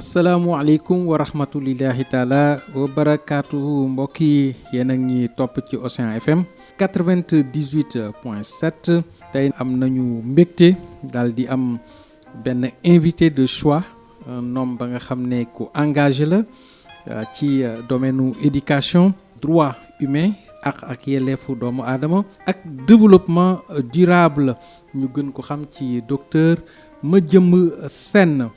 asalaamualeykum wa rahmatulillahi taala wa barakaatuhu mbokk yi yéen a ngi topp ci Océan FM 98.7 tey am nañu mbégte daal di am benn invité de choix un homme ba nga xam ne ku engagé la ci domaine éducation droit humain ak yelleefu doomu aadama ak développement durable ñu gën ko xam ci docteur Madiambou Sène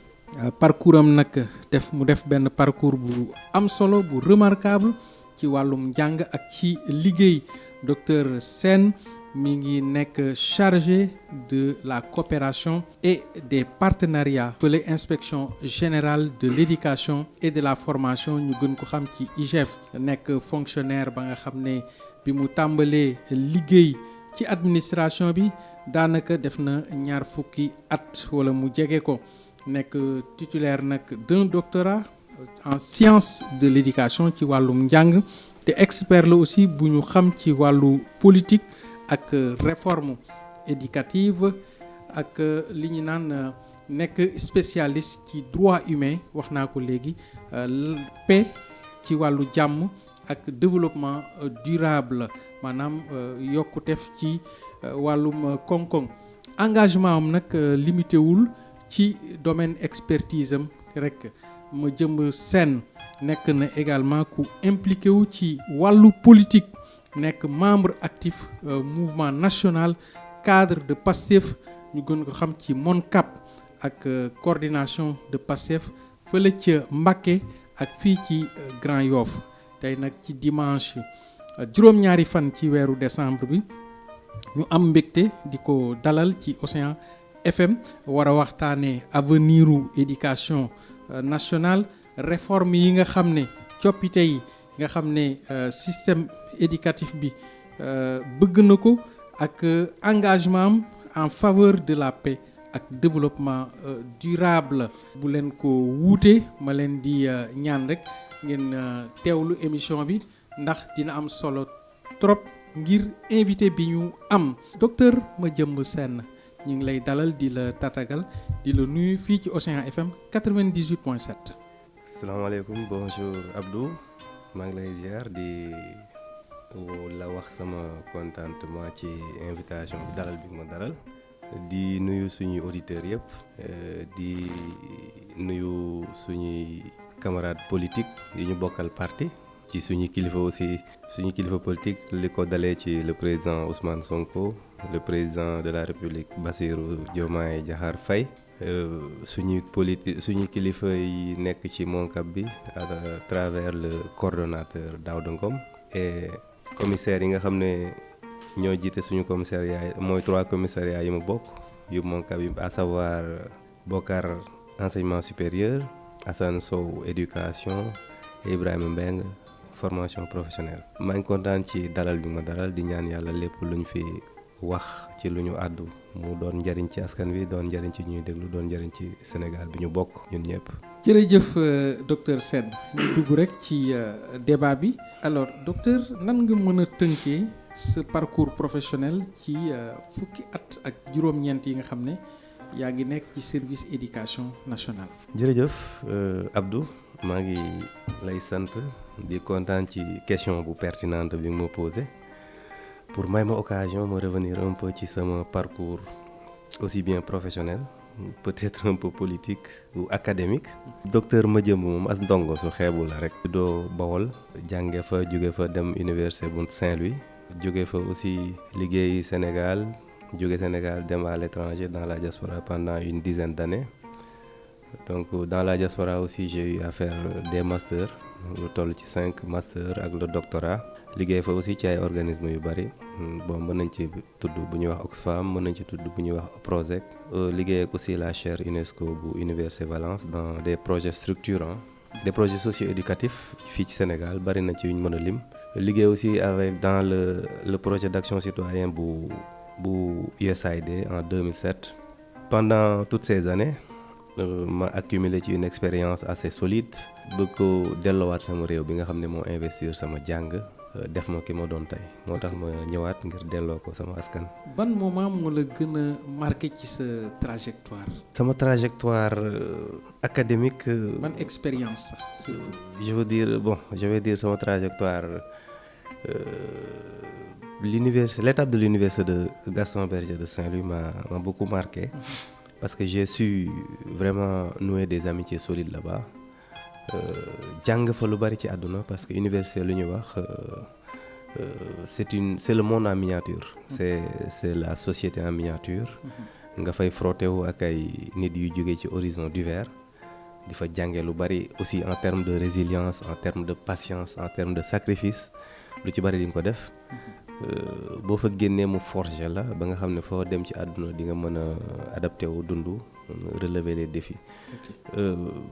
parcours am nag mu def benn parcours bu am solo bu remarquable ci wàllum njàng ak ci liggéey docteur Sène mi ngi nekk chargé de la coopération et des partenariats fële inspection générale de l'éducation et de la formation ñu gën ko xam ci IGF nekk fonctionnaire ba nga xam ne bi mu tàmbalee liggéey ci administration bi daanaka def na 20 at wala mu jege ko nekk titulaire nag d'un doctorat en sciences de l'éducation ci wàllum njàng te expert la aussi bu ñu xam ci wàllu politique ak réforme éducative ak li ñu naan nekk spécialiste ci droit humain wax naa ko léegi paix ci wàllu jàmm ak développement durable maanaam yokkuteef ci wàllum koŋ-koŋ engagement am nag limité wul ci domaine expertise am rek Madiambou Sène nekk na également ku impliqué wu ci wàllu politique nekk membre actif mouvement national cadre de PASTEF ñu gën ko xam ci MONCAP ak coordination de PASTEF fële ca Mbacké ak fii ci Grand Yoff tey nag ci dimanche juróom-ñaari fan ci weeru décembre bi ñu am mbégte di ko dalal ci Océan FM war a waxtaanee avenir u éducation nationale réforme yi nga xam ne coppite yi nga xam ne système éducatif bi bëgg na ko ak engagement am en faveur de la paix ak développement durable bu leen ko wuute ma leen di ñaan rek ngeen teewlu émission bi ndax dina am solo trop ngir invité bi ñu am docteur Madiambou Sène ñu ngi lay dalal di la tatagal di la nuyu fii ci Océan FM 98.7. asalaamaaleykum bonjour Abdou maa ngi lay ziar di la wax sama contentement ci invitation bi dalal bi ma dalal di nuyu suñuy auditeurs yëpp di nuyu suñuy camarades politiques yi ñu bokkal parti ci suñu kilifa aussi suñu kilifa politique li ko dalee ci le président Ousmane Sonko le président de la République Bassirou Diomaye Diakhar Faye suñu kilifa yi nekk ci MONCAP bi à travers le coordonnateur Daouda Ngom et commissaires yi nga xam ne ñoo jiite suñu commissariat mooy 3 commissariats yi mu bokk yu MONCAP yi à savoir Bokar enseignement supérieur Assane Sow éducation et Ibrahima Mbeng formation professionnelle maa ngi kontaan ci dalal bi ma dalal di ñaan yàlla lépp lu ñu fi wax ci lu ñu àddu mu doon njëriñ ci askan wi doon njëriñ ci ñuy déglu doon njëriñ ci Sénégal bi ñu bokk ñun ñëpp. jërëjëf docteur Sène ñu dugg rek ci débat bi alors docteur nan nga mën a tënkee sa parcours professionnel ci fukki at ak juróom-ñeent yi nga xam ne yaa ngi nekk ci service éducation nationale. jërëjëf Abdou maa ngi lay sant di kontaan ci question bu pertinente bi nga ma posé pour may ma occasion ma revenir un peu ci sama parcours aussi bien professionnel peut-être un peu politique ou académique. docteur Madiambou moom as ndongo su xeebu la rek. doo Bawol jànge fa jóge fa dem université bu Saint-Louis jóge fa aussi liggéey Sénégal jóge Sénégal dem à l'étranger dans la diaspora pendant une dizaine d'années. Donc dans la diaspora aussi j'ai eu à faire des masters lu toll ci 5 masters ak le doctorat liggéey fa aussi ci ay organismes yu bari bon mën nañ ci tudd bu ñuy wax Oxfam mën nañ ci tudd bu ñuy wax Proset liggéey ak aussi la chaire UNESCO bu Université Valence dans des projets structurants des projets socio-éducatifs fii ci Sénégal bari na ci yuñ mën a lim liggéey aussi avec dans le projet d'action citoyenne bu USAID en 2007 pendant toutes ces années ma accumulé ci une expérience assez solide bëgg ko dellowaat sama réew bi nga xam ne moo investir sama jàng def ma ki ma doon tey moo tax ma ñëwaat ngir delloo ko sama askan. ban moment moo la gën a marqué ci sa trajectoire. sama trajectoire académique. ban expérience sax. je vais dire sama trajectoire l'étape de l'université de Gaston Berger de Saint-Louis m'a beaucoup marqué. Parce que j'ai su vraiment nouer des amitiés solides là-bas. Jàng fa lu bari ci àdduna parce que université lu ñuy wax c'est le monde en miniature. C'est la société en miniature. nga fay frotté wu ak ay nit yu jógee ci horizon divers di fa jàngee lu bari aussi en termes de résilience en termes de patience en termes de sacrifice lu ci bari di nga ko def. boo fa génnee mu forger la ba nga xam ne foo dem ci àdduna di nga mën a adapté wu dund relever les défis.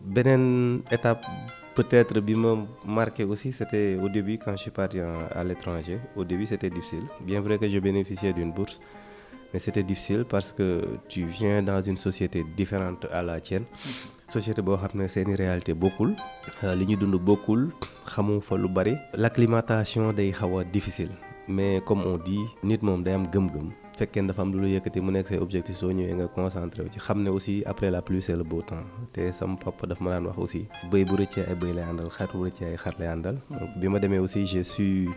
beneen étape peut-être bi ma marqué aussi c'était au début quand je suis parti à l'étranger. Au début c'était difficile bien vrai que je bénéficiais d'une bourse mais c'était difficile parce que tu viens dans une société différente à la tienne. société boo xam ne seeni réalité bokkul li ñu dund bokkul xamu fa lu bari. l'acclimatation day xaw a difficile. mais comme on dit nit moom day am gëm-gëm fekkee dafa am lu la yëkkati mu nekk say objectif soo ñëwee nga concentré wu ci xam ne aussi après la pluie c'est le beau temps te sama papa daf ma daan wax aussi bëy bu rëccee ay bëy lay àndal xar bu rëccee ay xar lay àndal. donc bi ma demee aussi j'ai su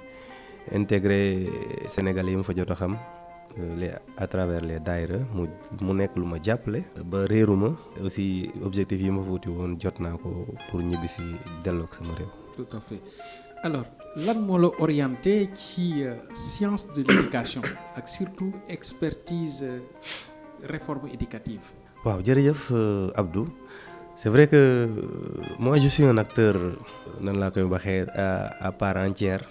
intégrer Sénégalais yi ma fa jot a xam à travers les daayira mu nekk lu ma jàppale ba réeruma aussi objectif yi ma fa wuti woon jot naa ko pour ñibbi si delloog sama réew. tout à fait. alors lan moo la orienté ci science de l'éducation ak surtout expertise réforme éducative. waaw jërëjëf Abdou c'est vrai que moi je suis un acteur nan laa koy waxee à part entière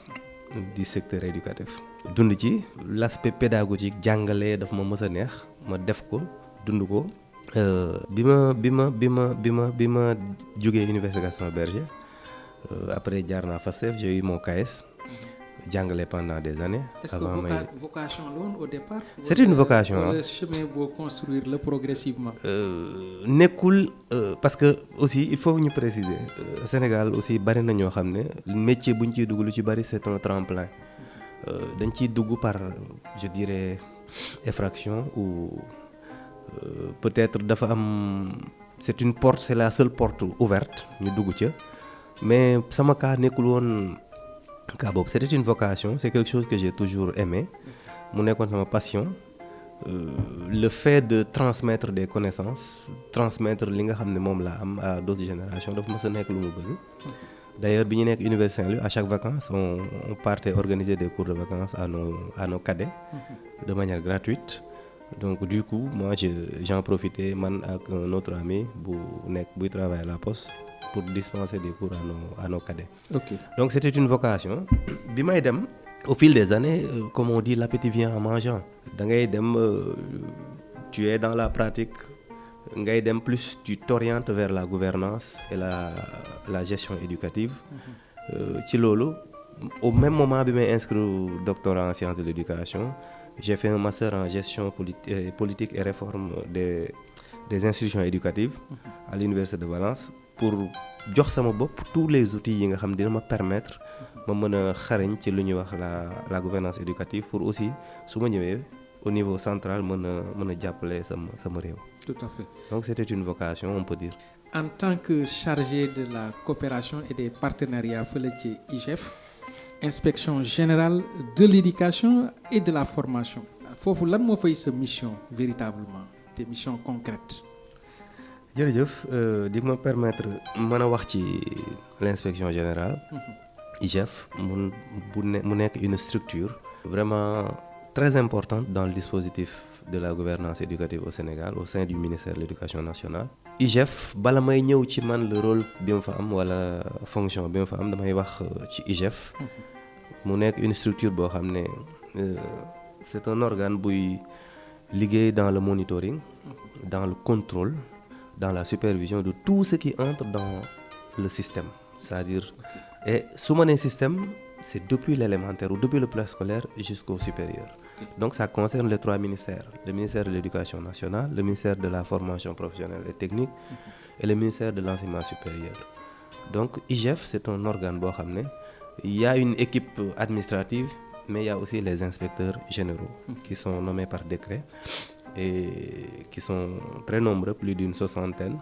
du secteur éducatif. dund ci l'aspect pédagogique jàngale daf ma mës a neex ma def ko dund ko bi ma jógee Université Gaston Berger. Après jaar naa FASTEF j'ai eu mon KS jàngale pendant des années. Est-ce que vocation la woon au départ. C'est une vocation wala chemin boo construire la progressivement. nekkul parce que aussi il faut ñu préciser Sénégal aussi bari na ñoo xam ne métier bu ñu ciy dugg lu ci bari c'est un tremplin dañ ciy dugg par je dirais effraction ou peut-être dafa am c'est la seule porte ouverte ñu dugg ca. mais sama cas nekkul woon cas boobu c'était une vocation c'est quelque chose que j'ai toujours aimé mu nekkoon sama passion le fait de transmettre des connaissances transmettre li nga xam ne moom laa am à d'autres générations dafa mës a nekk lu mu bëgg. d'ailleurs bi ñu nekk Université Saint-Louis à chaque vacances on partait organiser des cours de vacances à nos cadets de manière gratuite. donc du coup moi j'en profitais man ak un autre ami buy travailler à la poste pour dispenser des cours à nos cadets. Okay. Donc c'était une vocation. bi may dem au fil des années comme on dit l'appétit vient en mangeant. da ngay dem tu es dans la pratique ngay dem plus tu t'orientes vers la gouvernance et la gestion éducative. ci loolu au même moment bi may inscrire doctorat en sciences de l'éducation j'ai fait un master en gestion politique et réforme des institutions éducatives à l'université de Valence pour jox sama bopp tous les outils yi nga xam dina ma permettre ma mën a xarañ ci lu ñuy wax la gouvernance éducative pour aussi su ma ñëwee au niveau central mën a jàppale sama réew. Tout à fait. Donc c'était une vocation on peut dire. En tant que chargé de la coopération et des partenariats fële ci IGF inspection générale de l'éducation et de la formation foofu lan moo fay sa mission véritablement des missions concrètes. jërëjëf di ma permettre mën a wax ci l'inspection générale. IGF mu nekk une structure vraiment très importante dans le dispositif de la gouvernance éducative au Sénégal au sein du ministère de l'éducation nationale. IGF bala may ñëw ci man le rôle bi ma fa am wala fonction bi ma fa am damay wax ci IGF. mu nekk une structure boo xam ne c'est un organe buy liggéey dans le monitoring dans le contrôle dans la supervision de tout ce qui entre dans le système c'est-à-dire et su ma nee système c'est depuis l'élémentaire ou depuis le préscolaire jusqu'au supérieur. Donc ça concerne les trois ministères le ministère de l'éducation nationale le ministère de la formation professionnelle et technique et le ministère de l'enseignement supérieur. Donc IGF c'est un organe boo xam ne Il y a une équipe administrative, mais il y a aussi les inspecteurs généraux qui sont nommés par décret et qui sont très nombreux, plus d'une 60aine.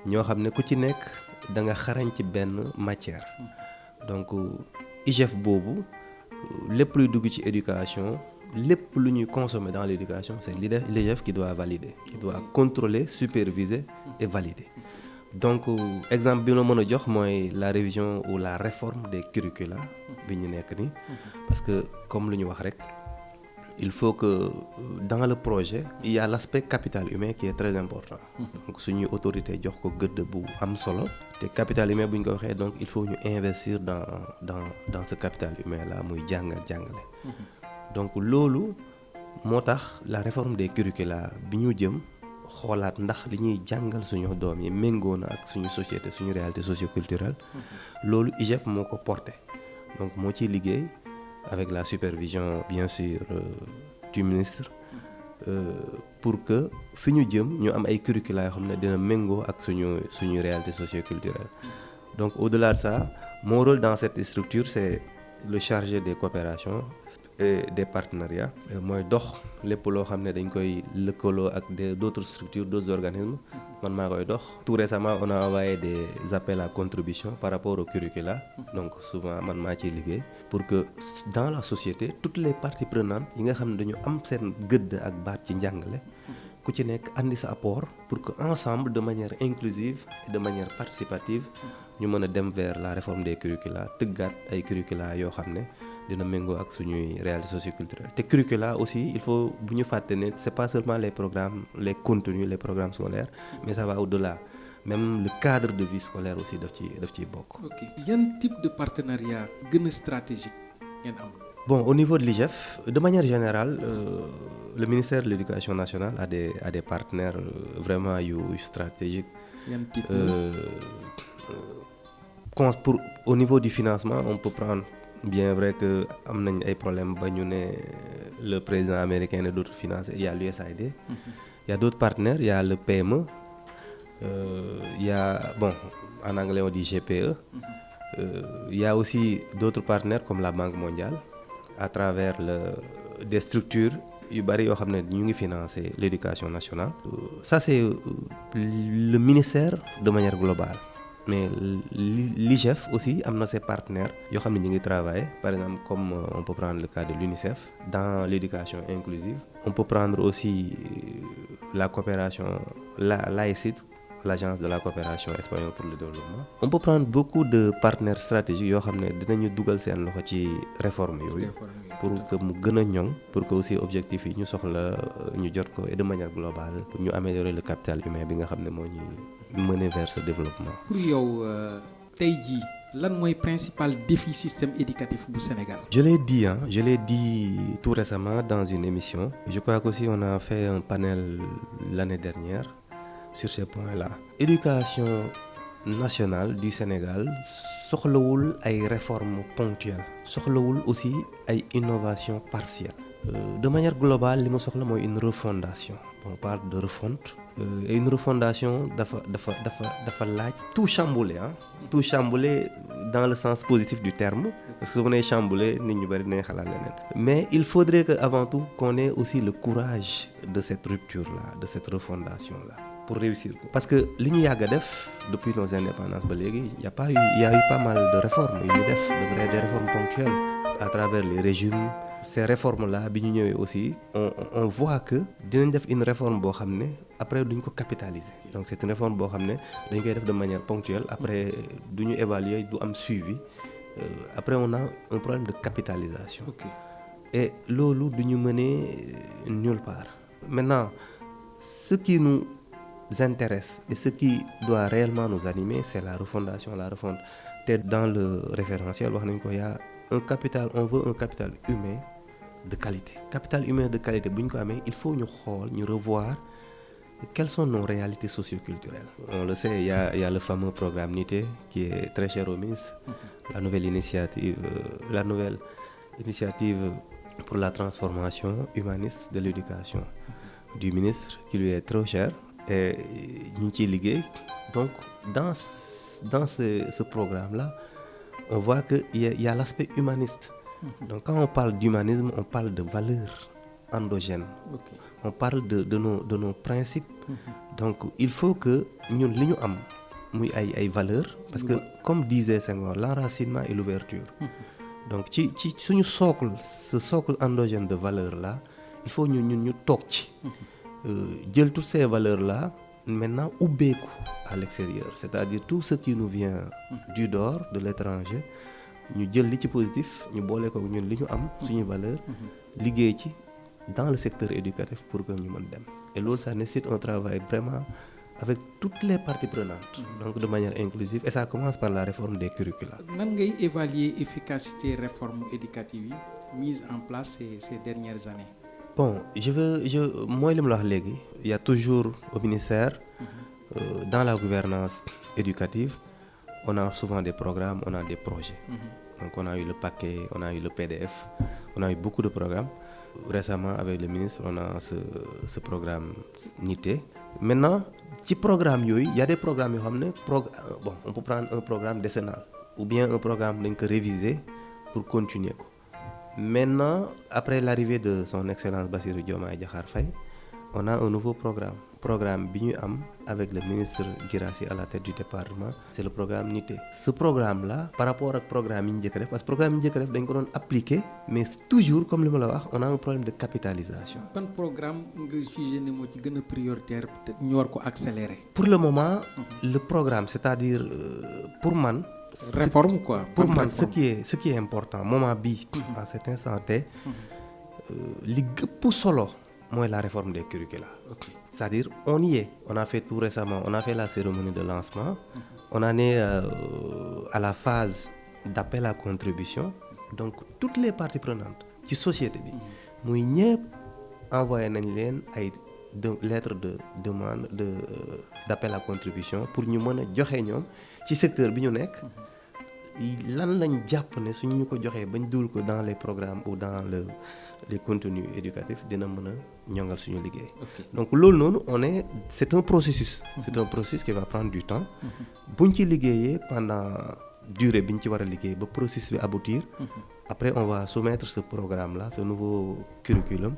ñoo xam ne ku ci nekk da nga xarañ ci benn matière. Donc IGF boobu lépp luy dugg ci éducation lépp lu ñuy consommer dans l'éducation c'est l'IGF qui doit valider, qui doit contrôler, superviser et valider. Donc exemple bi ma mën a jox mooy la révision ou la réforme des curricula bi ñu nekk nii parce que comme lu ñu wax rek il faut que dans le projet il y a l'aspect capital humain qui est très important. Donc suñuy autorité jox ko gëdd bu am solo te capital humain bu ñu ko waxee donc il faut ñu investir dans ce capital humain là muy jàng ak jàngale. Donc loolu moo tax la réforme des curricula bi ñu jëm xoolaat ndax li ñuy jàngal suñu doom yi méngoo na ak suñu société suñu réalité socioculturelle. Loolu IGF moo ko porté donc moo ciy liggéey avec la supervision bien sûr du ministre pour que fi ñu jëm ñu am ay curricula yoo xam ne dina méngoo ak suñu réalité socioculturelle. Donc au-delà de ça mon rôle dans cette structure c'est le chargé des coopérations et des partenariats mooy dox lépp loo xam ne dañ koy lëkkaloo ak d'autres structures d'autres organismes man maa koy dox. Tout récemment on a envoyé des appels à contribution par rapport au curricula donc souvent man maa ciy liggéey pour que dans la société toutes les parties prenantes yi nga xam ne dañu am seen gëdd ak baat ci njàngale ku ci nekk andi sa apport pour que ensemble de manière inclusive et de manière participative ñu mën a dem vers la réforme des curricula tëggaat ay curricula yoo xam ne dina méngoo ak suñuy réalité socioculturelle. Te curricula aussi il faut bu ñu fàtte ne c'est pas seulement les programmes les contenus les programmes scolaires mais ça va au-delà même le cadre de vie scolaire aussi daf ciy bokk. Ok yan type de partenariat gën a stratégique ngeen am. Bon au niveau de l'IGF de manière générale le ministère de l'Éducation nationale a des partenaires vraiment yu stratégiques. Yan type pour au niveau du financement on peut prendre. Bien vrai que am nañ ay problèmes ba ñu ne le président américain ne d'autres financer il y a l'USAID. Il y a d'autres partenaires il y a le PME il y a bon en anglais on dit GPE. Il y a aussi d'autres partenaires comme la Banque mondiale à travers des structures yu bari yoo xam ne ñu ngi financer l'éducation nationale. Ça c'est le ministère de manière globale. Mais l'IGF aussi am na ses partenaires yoo xam ne ñu ngi travailler par exemple comme on peut prendre le cas de l'UNICEF dans l'éducation inclusive. On peut prendre aussi la coopération l'AECID, l'agence de la coopération espagnole pour le développement. On peut prendre beaucoup de partenaires stratégiques yoo xam ne dinañu dugal seen loxo ci réforme yooyu pour que mu gën a ñoŋ pour que aussi objectifs yi ñu soxla ñu jot ko et de manière globale pour ñu améliorer le capital humain bi nga xam ne moo ñuy mener vers ce développement. Pour yow tey jii lan mooy principal défi système éducatif bu Sénégal. Je l'ai dit tout récemment dans une émission. Je crois qu'aussi on a fait un panel l'année dernière sur ces points-là. Éducation nationale du Sénégal soxlawul ay réformes ponctuelles soxlawul aussi ay innovations partielles. De manière globale li ma soxla mooy une refondation. On parle de refonte et une refondation dafa laaj tout chambouler tout chambouler dans le sens positif du terme parce que su ma nee chambouler nit ñu bari dinañ xalaat leneen. Mais il faudrait que avant tout qu'on ait aussi le courage de cette rupture-là, de cette refondation-là pour réussir ko. Parce que li ñu yàgg a def depuis nos indépendances ba léegi il y a eu pas mal de réformes yu ñu def des réformes ponctuelles à travers les régimes. Ces réformes-là bi ñu ñëwee aussi on voit que dinañ def une réforme boo xam ne après duñ ko capitaliser. Donc c'est une réforme boo xam ne dañ koy def de manière ponctuelle après du ñu évaluer du am suivi après on a un problème de capitalisation. Okay. Et loolu du ñu mener nulle part. Maintenant ce qui nous intéresse et ce qui doit réellement nous animer c'est la refondation, la refonte. Te dans le référentiel wax nañ ko yaa on veut un capital humain de qualité. Capital humain de qualité bu ñu ko amee il faut ñu xool ñu revoir quelles sont nos réalités socioculturelles. On le sait, il y a le fameux programme NITE qui est très cher au ministre. La nouvelle initiative pour la transformation humaniste de l'éducation du ministre qui lui est trop cher et ñu ngi ciy liggéey. Donc dans ce programme-là on voit qu'il y a l'aspect humaniste. Donc quand on parle d'humanisme, on parle de valeurs endogènes. Ok. On parle de nos principes. Donc il faut que ñun li ñu am muy ay valeurs, parce que comme disait Senghor, l'enracinement et l'ouverture. Donc ci suñu socle, ce socle endogène de valeurs là, il faut ñu toog ci jël toutes ces valeurs là maintenant ubbeeku à l'extérieur, c'est-à-dire tout ce qui nous vient du dehors, de l'étranger, ñu jël li ci positif ñu boole ko ñun li ñu am suñu valeur liggéey ci dans le secteur éducatif pour que ñu mën dem. Et loolu ça nécessite un travail vraiment avec toutes les parties prenantes, donc de manière inclusive, et ça commence par la réforme des curricula. Nan ngay évaluer efficacité réforme éducative yi mise en place ces dernières années? Bon, mooy li ma la wax léegi, il y a toujours au ministère, dans la gouvernance éducative, on a souvent des programmes, on a des projets. Donc on a eu le paquet, on a eu le PDF, on a eu beaucoup de programmes. Récemment, avec le ministre, on a ce programme NITE. Maintenant, ci programme yooyu, il y a des programmes yoo xam ne bon, on peut prendre un programme décennal ou bien un programme dañ ko réviser pour continuer ko. Maintenant, après l'arrivée de son excellence Bassirou Diomaye Diakhar Faye, on a un nouveau programme bi ñu am avec le ministre Guirassy à la tête du département, c'est le programme NITE. Ce programme là par rapport ak programme yi ñu njëkk a def, parce que programme yi ñu njëkk a def dañ ko doon appliquer, mais toujours comme li ma la wax, on a un problème de capitalisation. Ban programme nga jugé ne moo ci gën a prioritaire peut-être ñu war ko accélérer? Pour le moment, le programme, c'est-à-dire pour man réforme quoi. Pour man ce qui est important moment bi en cet instant T, li gëpp solo mooy la réforme des curricula. Okay. C'est-à-dire on y est, on a fait tout récemment, on a fait la cérémonie de lancement, on en est à la phase d'appel à contribution. Donc toutes les parties prenantes ci société bi muy ñëpp envoyé nañ leen ay lettre de demande d'appel à contribution pour ñu mën a joxe ñoom ci secteur bi ñu nekk lan lañ jàpp ne suñu ñu ko joxee bañ dugal ko dans les programmes ou dans les contenus éducatifs dina mën a ñongal suñu liggéey. Okay. Donc loolu noonu c'est un processus. C'est un processus qui va prendre du temps. buñ ci liggéeyee pendant durée bi ñu ci war a liggéey ba processus bi aboutir. Après on va soumettre ce programme là, ce nouveau curriculum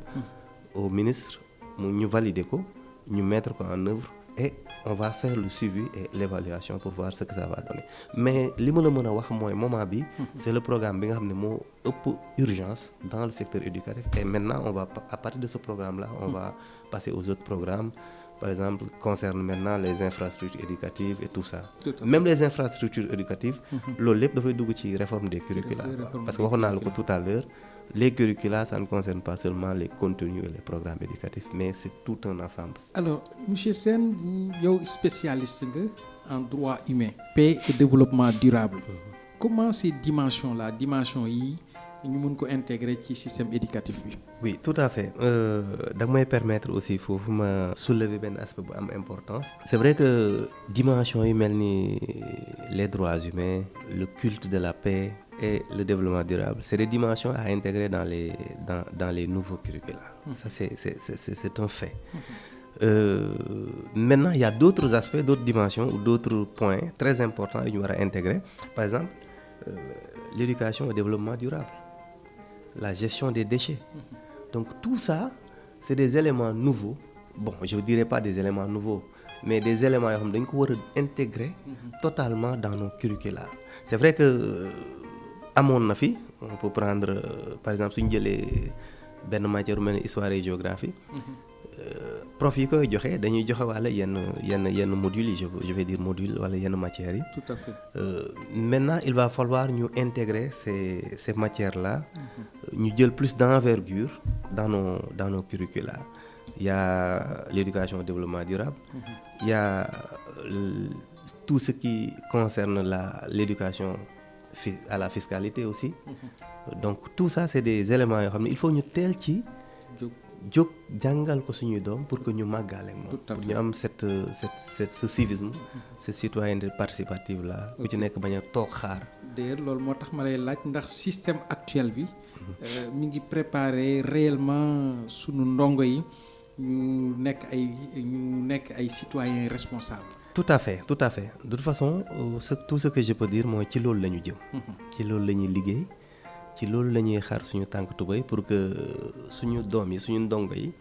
au ministre mu ñu valider ko ñu mettre ko en œuvre et on va faire le suivi et l'évaluation pour voir ce que ça va donner. Mais li ma la mën a wax mooy moment bi c'est le programme bi nga xam ne moo ëpp urgence dans le secteur éducatif, et maintenant on va à partir de ce programme là on va passer aux autres programmes. Par exemple, concerne maintenant les infrastructures éducatives et tout ça. Même les infrastructures éducatives, loolu lépp dafay dugg ci réforme des curricula. Parce que waxoon naa la ko tout à l'heure, les curricula, ça ne concerne pas seulement les contenus et les programmes éducatifs, mais c'est tout un ensemble. Alors, monsieur Sène, yow spécialiste nga en droit humain, paix et développement durable. Comment ces dimensions-là, dimension yi ñu mën ko intégrer ci système éducatif bi? Oui, tout à fait. Da may permettre aussi foofu ma soulever benn aspect bu am importance. C'est vrai que dimension yi mel ni les droits humains, le culte de la paix et le développement durable, c'est des dimensions à intégrer dans les nouveaux curricula. Ça c'est un fait. Maintenant, il y a d'autres aspects, d'autres dimensions ou d'autres points très importants yu ñu war a intégrer. Par exemple, l'éducation au développement durable, la gestion des déchets. Donc tout ça, c'est des éléments nouveaux. Bon, je ne dirais pas des éléments nouveaux, mais des éléments yoo xam dañ ko war a intégrer totalement dans nos curricula. C'est vrai que amoon na fi, on peut prendre par exemple suñu jëlee benn matière bu mel ni histoire et géographie. Prof yi koy joxe dañuy joxe wala yenn modules yi je vais dire modules wala yenn matières yi. Tout à fait. Maintenant il va falloir ñu intégrer ces matières là, ñu jël plus d'envergure dans nos curricula. Il y a l'éducation au développement durable, il y a tout ce qui concerne l'éducation à la fiscalité aussi. Donc tout ça c'est des éléments yoo xam ne il faut ñu teel ci jóg jàngal ko suñuy doom pour que ñu màggaale ak moom, pour ñu am ce civisme, cette citoyenneté participative là, ku ci nekk bañ a toog xaar. D'ailleurs loolu moo tax ma lay laaj ndax système actuel bi mi ngi préparer réellement sunu ndongo yi ñu nekk ay citoyens responsables. tout à fait tout à fait de toute façon tout ce que je peux dire mooy ci loolu la ñu jëm. ci loolu la ñuy liggéey ci loolu la ñuy xaar suñu tànk tubéy pour que suñu doom yi suñu ndongo yi.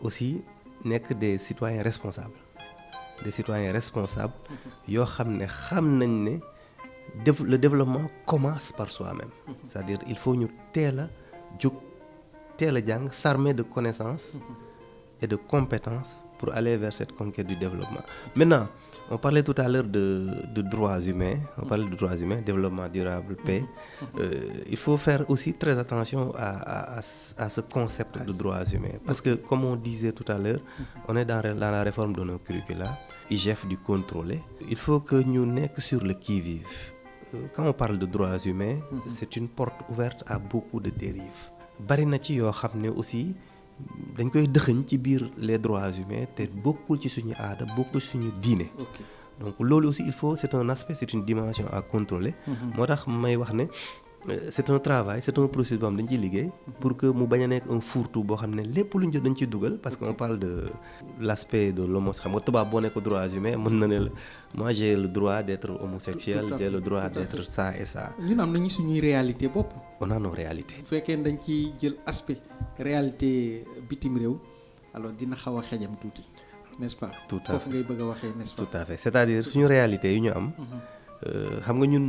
aussi nekk des citoyens responsables yoo xam nañ ne le développement commence par soi-même. C'est-à-dire il faut ñu teel a jóg teel a jàng s'armer de connaissances et de compétences pour aller vers cette conquête du développement. Maintenant, on parlait tout à l'heure de droits humains, développement durable, paix. Il faut faire aussi très attention à ce concept de droits humains. Parce que, comme on disait tout à l'heure, on est dans la réforme de nos curricula, IGF du contrôler. Il faut que nous nekk sur le qui-vive. Quand on parle de droits humains, c'est une porte ouverte à beaucoup de dérives. Bari na ci yoo xam ne aussi dañ koy dëxëñ ci biir les droits humains te bokkul ci suñu aada bokkul suñu diine. Donc loolu aussi c'est un aspect, c'est une dimension à contrôler. moo tax may wax ne c'est un travail, c'est un processus boo xam dañ ciy liggéey pour que mu bañ a nekk un fourre-tout boo xam ne lépp lu ñu jot dañ ciy dugal parce qu'on parle de l'aspect de l'homosexualité. Xam nga tubaab boo nekk droits humains mën na ne la moi j'ai le droit d'être homosexuel, j'ai le droit d'être ça et ça. ñun am nañu suñuy réalité bopp. On a nos réalités. bu fekkee dañ ciy jël aspect réalité bitim réew alors dina xaw a xejam tuuti n'est-ce pas. Tout à fait foofu ngay bëgg a waxee n'est-ce pas. Tout à fait c'est-à-dire suñu réalité yi ñu am. xam nga ñun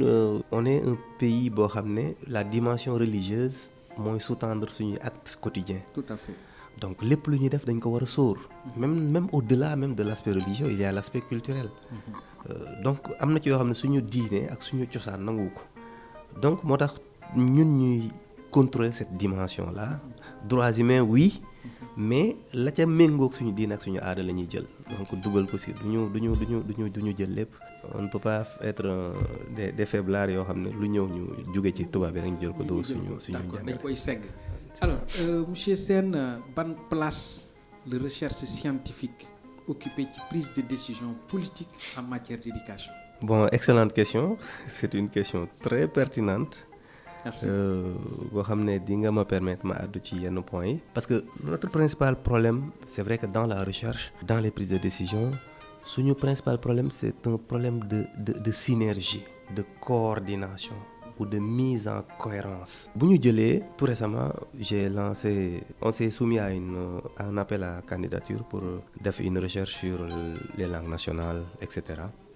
on est un pays boo xam ne la dimension religieuse mooy sous-tendre suñuy actes quotidiens. Tout à fait. Donc lépp lu ñuy def dañ ko war a sóor. même au-delà même de l'aspect religieux il y a l'aspect culturel. Donc am na ci yoo xam ne suñu diine ak suñu cosaan nangu ko donc moo tax ñun ñuy contrôler cette dimension-là. Droits humains oui mais la ca méngoog suñu diine ak suñu aada la ñuy jël donc dugal ko si duñu jël lépp. On ne peut pas être des faiblards yoo xam ne lu ñëw ñu jóge ci tubaab bi rek ñu jël ko doo suñu njàngale. dañ koy segg. Alors monsieur Sène ban place la recherche scientifique occupée ci prise de décision politique en matière d'éducation? Bon, excellente question, c'est une question très pertinente. Merci. Boo xam ne di nga ma permettre ma àddu ci yenn points yi. Parce que notre principal problème c'est vrai que dans la recherche dans les prises de décision suñu principal problème c'est un problème de synergie de coordination ou de mise en cohérence. Bu ñu jëlee tout récemment on s'est soumis à un appel à candidature pour def une recherche sur les langues nationales etc.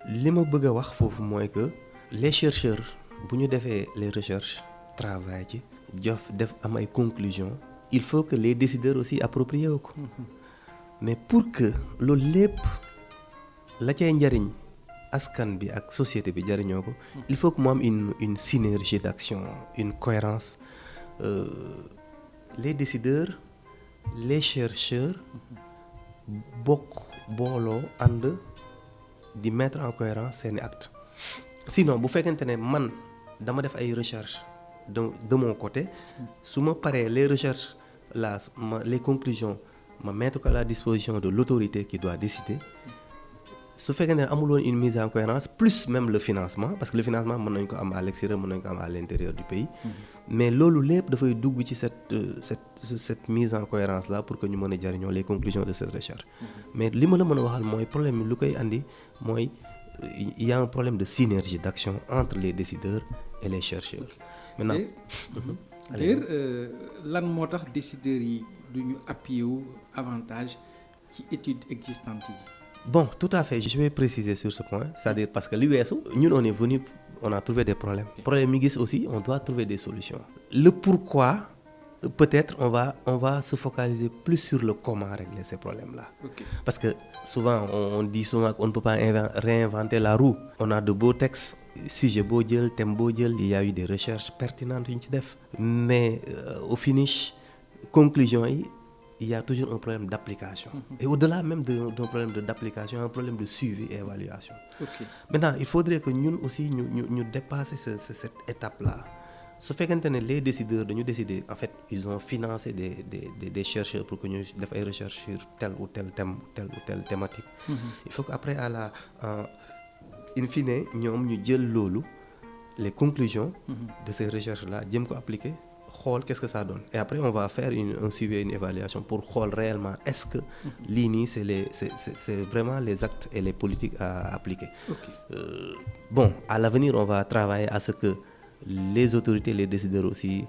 Li ma bëgg a wax foofu mooy que les chercheurs bu ñu defee les recherches travail ci def am ay conclusions il faut que les décideurs aussi approprient ko mais pour que loolu lépp la cay njariñ askan bi ak société bi jariñoo ko il faut que mu am une synergie d'action une cohérence les décideurs les chercheurs booloo ànd di mettre en cohérence seeni actes sinon bu fekkente ne man dama def ay recherches de mon côté su ma paree les recherches là les conclusions ma mettre ko à la disposition de l'autorité qui doit décider su fekkee ne amuloon une mise en cohérence plus même le financement parce que le financement mën nañ ko am à l'extérieur mën nañ ko am à l'intérieur du pays mais loolu lépp dafay dugg ci cette mise en cohérence là pour que ñu mën a jariñoo les conclusions de cette recherche mais li ma la mën a waxal mooy problème bi lu koy andi mooy il y a un problème de synergie d'action entre les décideurs et les chercheurs maintenant d'ailleurs lan moo tax décideurs yi du ñu appuyer wu avantage ci études existantes yi. Bon, tout à fait. Je vais préciser sur ce point. C'est-à-dire parce que l'USO, nous, on est venu, on a trouvé des problèmes. Problème aussi, on doit trouver des solutions. Le pourquoi, peut-être, on va se focaliser plus sur le comment régler ces problèmes-là. Okay. Parce que souvent, on dit souvent qu'on ne peut pas réinventer la roue. On a de beaux textes, sujet beau jël, thème beau jël, il y a eu des recherches pertinentes, mais au finish, conclusion, il y a toujours un problème d'application. Et au-delà même d'un problème d'application, un problème de suivi et évaluation. Okay. Maintenant, il faudrait que nous aussi, nous dépassions cette étape-là. Ce fait que les décideurs, nous décider, en fait, ils ont financé des chercheurs pour que nous fassions des recherches sur tel ou tel thème, telle ou telle thématique. Il faut qu'après, in fine, nous avons les conclusions de ces recherches-là, nous appliquer. xool qu'est-ce que ça donne et après on va faire un suivi, une évaluation pour xool réellement est-ce que lii nii c'est vraiment les actes et les politiques à appliquer. Bon, à l'avenir on va travailler à ce que les autorités, les décideurs aussi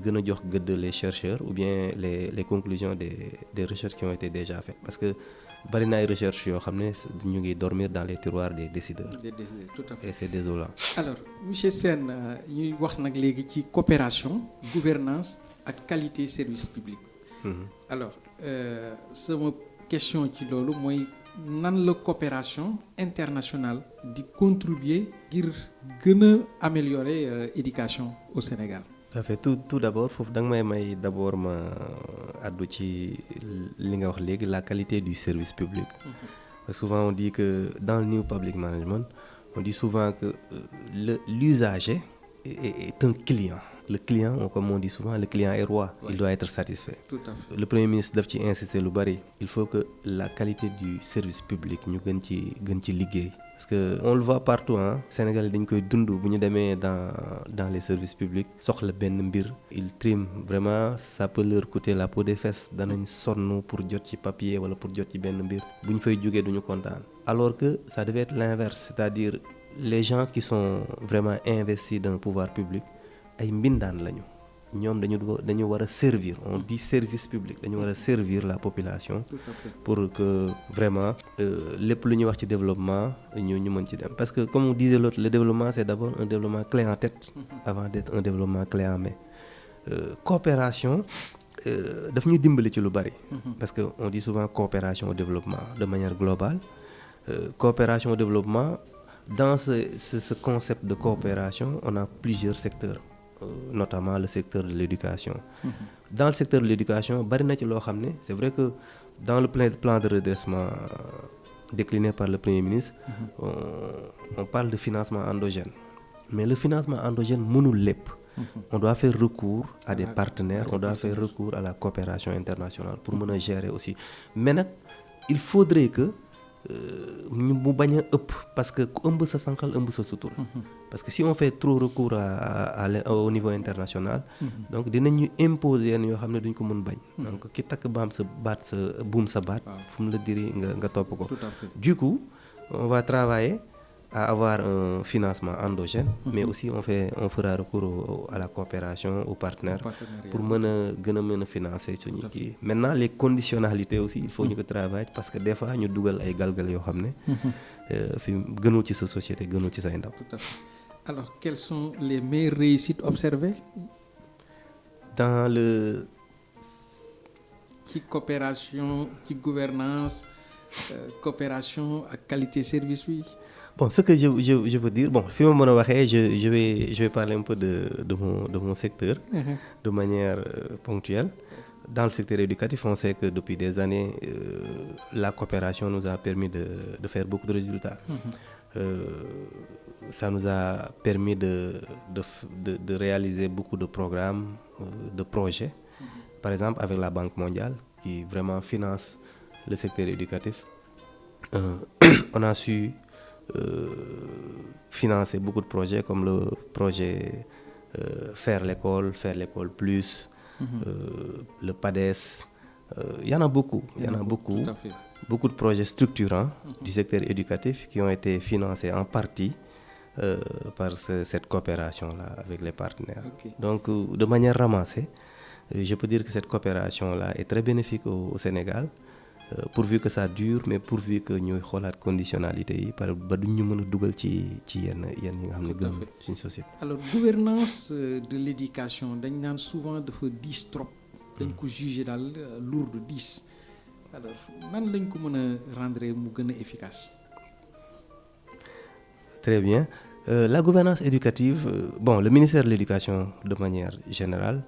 gën a jox gëdd les chercheurs ou bien les conclusions des recherches qui ont été déjà faites parce que bari na ay recherches yoo xam ne ñu ngi dormir dans les tiroirs des décideurs. Tout à fait. Et c'est désolant. Alors monsieur Sène ñuy wax nag léegi ci coopération gouvernance ak qualité service public. Alors sama question ci loolu mooy nan la coopération internationale di contribuer ngir gën a améliorer éducation au Sénégal. Ça fait tout d'abord foofu da nga may d'abord ma addu ci li nga wax léegi la qualité du service public. Parce que souvent on dit que dans le New Public Management on dit souvent que l'usager est un client. Le client, comme on dit souvent, le client est roi. Il doit être satisfait. Tout à fait. Le Premier ministre daf ci insister lu bari. Il faut que la qualité du service public ñu gën ci liggéey. Parce que on le voit partout Sénégal dañ koy dund bu ñu demee dans les services publics soxla benn mbir ils triment vraiment ça peut leur coûter la peau des fesses danañ sonn pour jot ci papier wala pour jot ci benn mbir bu ñu fay jógee duñu kontaan. Alors que ça devait être l'inverse, c'est-à-dire les gens qui sont vraiment investis dans le pouvoir public ay mbindaan lañu ñoom dañu war a servir, on dit service public, dañu war a servir la population pour que vraiment lépp lu ñuy wax ci développement ñu mën ci dem. Parce que comme on disait l'autre, le développement c'est d'abord un développement clé en tête avant d'être un développement clé en main. Coopération daf ñuy dimbali ci lu bari. Parce que on dit souvent coopération au développement de manière globale. Coopération au développement, dans ce concept de coopération, on a plusieurs secteurs. Notamment le secteur de l'éducation. Dans le secteur de l'éducation, bari na ci loo xam ne c'est vrai que dans le plan de redressement décliné par le Premier ministre, on parle de financement endogène. Mais le financement endogène mënul lépp. On doit faire recours à des partenaires, on doit faire recours à la coopération internationale pour mën a gérer aussi. Mais nag il faudrait que ñu mu bañ a ëpp parce que ku ëmb sa sànqal ëmb sa sutur. Parce que si on fait trop recours au niveau international, donc dinañu imposer yenn yoo xam ne duñ ko mën bañ. Donc ki takk buum sa baat fu mu la diri nga topp ko. Du coup on va travailler à avoir un financement endogène, mais aussi on fera recours à la coopération, aux partenaires pour gën a financer suñu kii. Maintenant les conditionnalités aussi il faut ñu ko travailler parce que des fois ñu dugal ay galgal yoo xam ne fi gënul ci sa société gënul ci say ndaw. Tout à fait. Alors quelles sont les meilleures réussites observées dans le ci coopération ci gouvernance coopération ak qualité service bi? Bon, ce que je veux dire, bon, fi ma mën a waxee je vais parler un peu de mon secteur de manière ponctuelle. Dans le secteur éducatif, on sait que depuis des années, la coopération nous a permis de faire beaucoup de résultats. Ça nous a permis de réaliser beaucoup de programmes, de projets. Par exemple, avec la Banque mondiale, qui vraiment finance le secteur éducatif, on a su financer beaucoup de projets comme le projet Faire l'école plus, le PADES. Il y en a beaucoup, beaucoup de projets structurants du secteur éducatif qui ont été financés en partie par cette coopération-là avec les partenaires. Donc, de manière ramassée, je peux dire que cette coopération-là est très bénéfique au Sénégal. Pourvu que ça dure, mais pourvu que ñuy xoolaat conditionnalité yi ba duñ ñu mën a dugal ci yenn yi nga xam ne gën suñu société. Alors gouvernance de l'éducation dañ naan souvent dafa diis trop dañ ko juger daal lourd de diis alors nan lañ ko mën a rendre mu gën a efficace. Très bien. La gouvernance éducative, bon, le ministère de l'éducation de manière générale,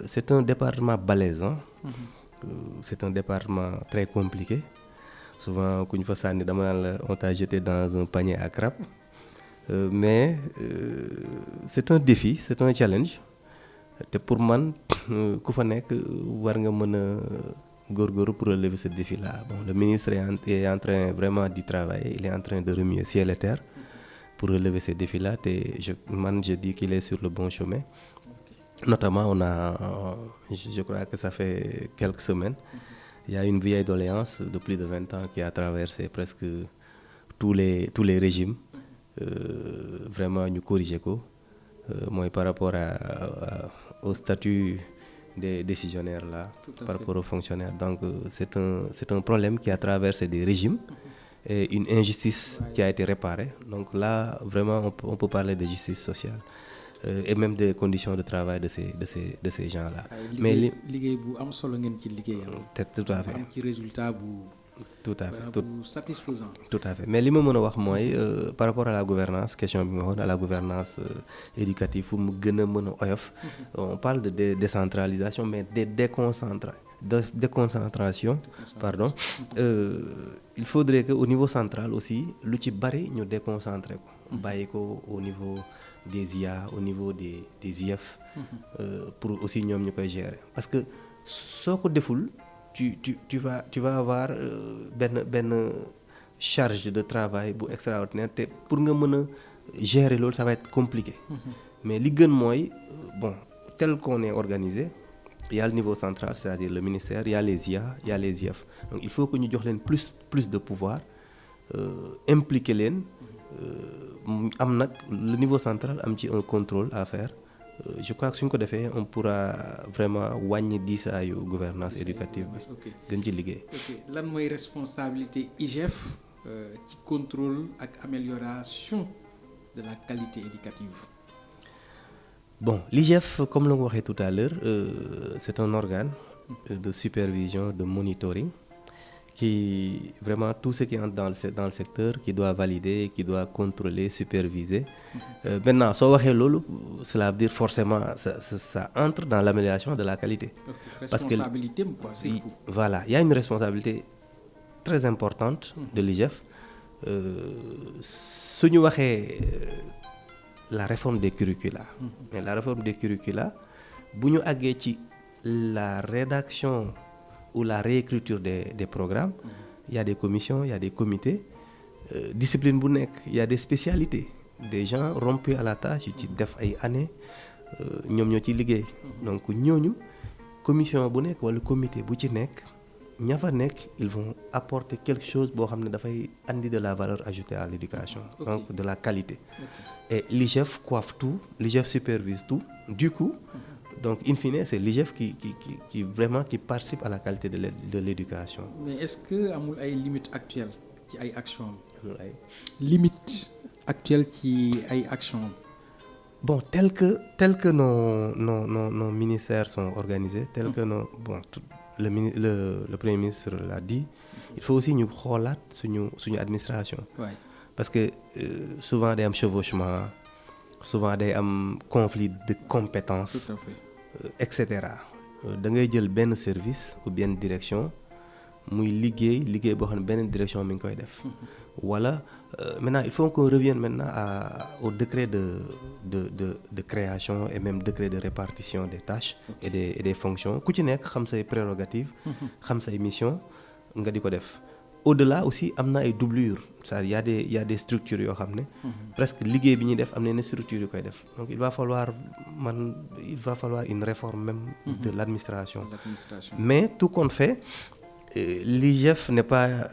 c'est un département balèze. C'est un département très compliqué. Souvent, quand fa sànni dama naan la on t'a jeté dans un panier à crabe. Mais c'est un défi, c'est un challenge. te pour man ku fa nekk war nga mën a góorgóorlu pour relever ce défi-là. Bon, le ministre est en train vraiment d'y travailler. Il est en train de remuer ciel et terre pour relever ces défis-là. Je dis qu'il est sur le bon chemin. Notamment, je crois que ça fait quelques semaines, il y a une vieille doléance de plus de 20 ans qui a traversé presque tous les régimes. Vraiment, nous corriger quoi. Moi, par rapport au statut des décisionnaires là, par rapport aux fonctionnaires. Donc, c'est un problème qui a traversé des régimes et une injustice qui a été réparée. Donc là, vraiment, on peut parler de justice sociale. Et même des conditions de travail de ces gens-là. Mais liggéey bu am solo ngeen ci liggéeyam. Tout à fait. am ci résultat bu. Tout à fait bu satisfaisant. Tout à fait mais li ma mën a wax mooy par rapport à la gouvernance question bi nga waxoon à la gouvernance éducative pour mu gën a mën a oyof. On parle de décentralisation mais de déconcentration. Pardon. Il faudrait que au niveau central aussi lu ci bari ñu déconcentrer ko. bàyyi ko au niveau des IA au niveau des IF. Pour aussi ñoom ñu koy gérer parce que soo ko deful tu vas avoir benn charge de travail bu extraordinaire te pour nga mën a gérer loolu ça va être compliqué. Mais li gën mooy bon tel qu'on est organisé il y a le niveau central c'est-à-dire le ministère il y a les IA il y a les IF donc il faut que ñu jox leen plus de pouvoir impliquer leen. Am nag le niveau central am ci un contrôle à faire je crois que suñ ko defee on pourra vraiment wàññi diisaayu gouvernance éducative bi gën ci liggéey. Lan mooy responsabilité IGF ci contrôle ak amélioration de la qualité éducative. Bon l'IGF comme la nga waxee tout à l'heure c'est un organe de supervision de monitoring qui vraiment tout ce qui entre dans le secteur qui doit valider qui doit contrôler superviser. Maintenant soo waxee loolu cela veut dire forcément ça entre dans l'amélioration de la qualité. Parce que responsabilité quoi c'est tout. Voilà il y a une responsabilité très importante de l'IGF su ñu waxee la réforme des curricula. Mais la réforme des curricula bu ñu àggee ci la rédaction ou la réécriture des programmes, il y a des commissions, il y a des comités, discipline bu nekk, il y a des spécialités, des gens rompus à la tâche ci def ay années ñoom ñoo ci liggéey. Donc ñooñu commission bu nekk wala comité bu ci nekk ña fa nekk ils vont apporter quelque chose boo xam ne dafay andi de la valeur ajoutée à l'éducation. Donc de la qualité. Et l'IGF coiffe tout, l'IGF supervise tout. Du coup, donc in fine c'est l'IGF qui vraiment qui participe à la qualité de l'éducation. Mais est-ce que amul ay limites actuelles ci ay actions. amul ay limites actuelles ci ay actions. Bon tel que nos ministères sont organisés tel que le premier ministre l'a dit il faut aussi ñu xoolaat suñu administration. Ouais. Parce que souvent day am chevauchement souvent day am conflit de compétences. Tout à fait. Et cetera da ngay jël benn service ou benn direction muy liggéey boo xam ne benn direction mi ngi koy def. Wala maintenant il faut qu'on revienne maintenant au décret de création et même décret de répartition des tâches et des fonctions ku ci nekk xam say prérogatives. xam say missions nga di ko def. Au-delà aussi am na ay doublures c'est-à-dire il y a des structures yoo xam ne. presque liggéey bi ñuy def am na yenn structures yu koy def donc il va falloir une réforme même. De l'administration. Mais tout compte fait l'IGF n'est pas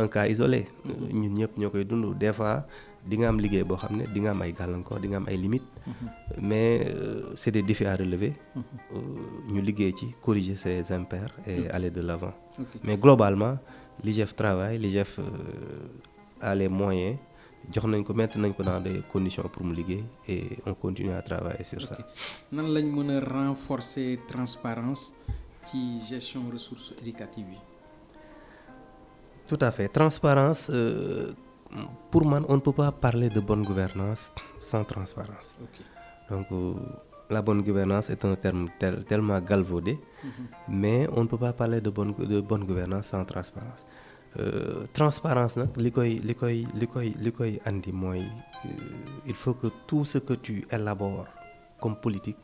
un cas isolé. ñun ñëpp ñoo koy dund des fois di nga am liggéey boo xam ne di nga am ay gàllankoor di nga am ay limites. Mais c'est des défis à relever. ñu liggéey ci corriger ces impairs et aller de l'avant. Mais globalement l'IGF travaille l'IGF a les moyens mettre nañ ko dans des conditions pour mu liggéey et on continue à travailler sur ça. Nan lañ mën a renforcer transparence ci gestion ressources éducatives yi. Tout à fait transparence pour man on ne peut pas parler de bonne gouvernance sans transparence. Donc la bonne gouvernance est un terme tellement galvaudé. Mais on ne peut pas parler de bonne gouvernance sans transparence. Transparence nag li koy andi mooy il faut que tout ce que tu élabores comme politique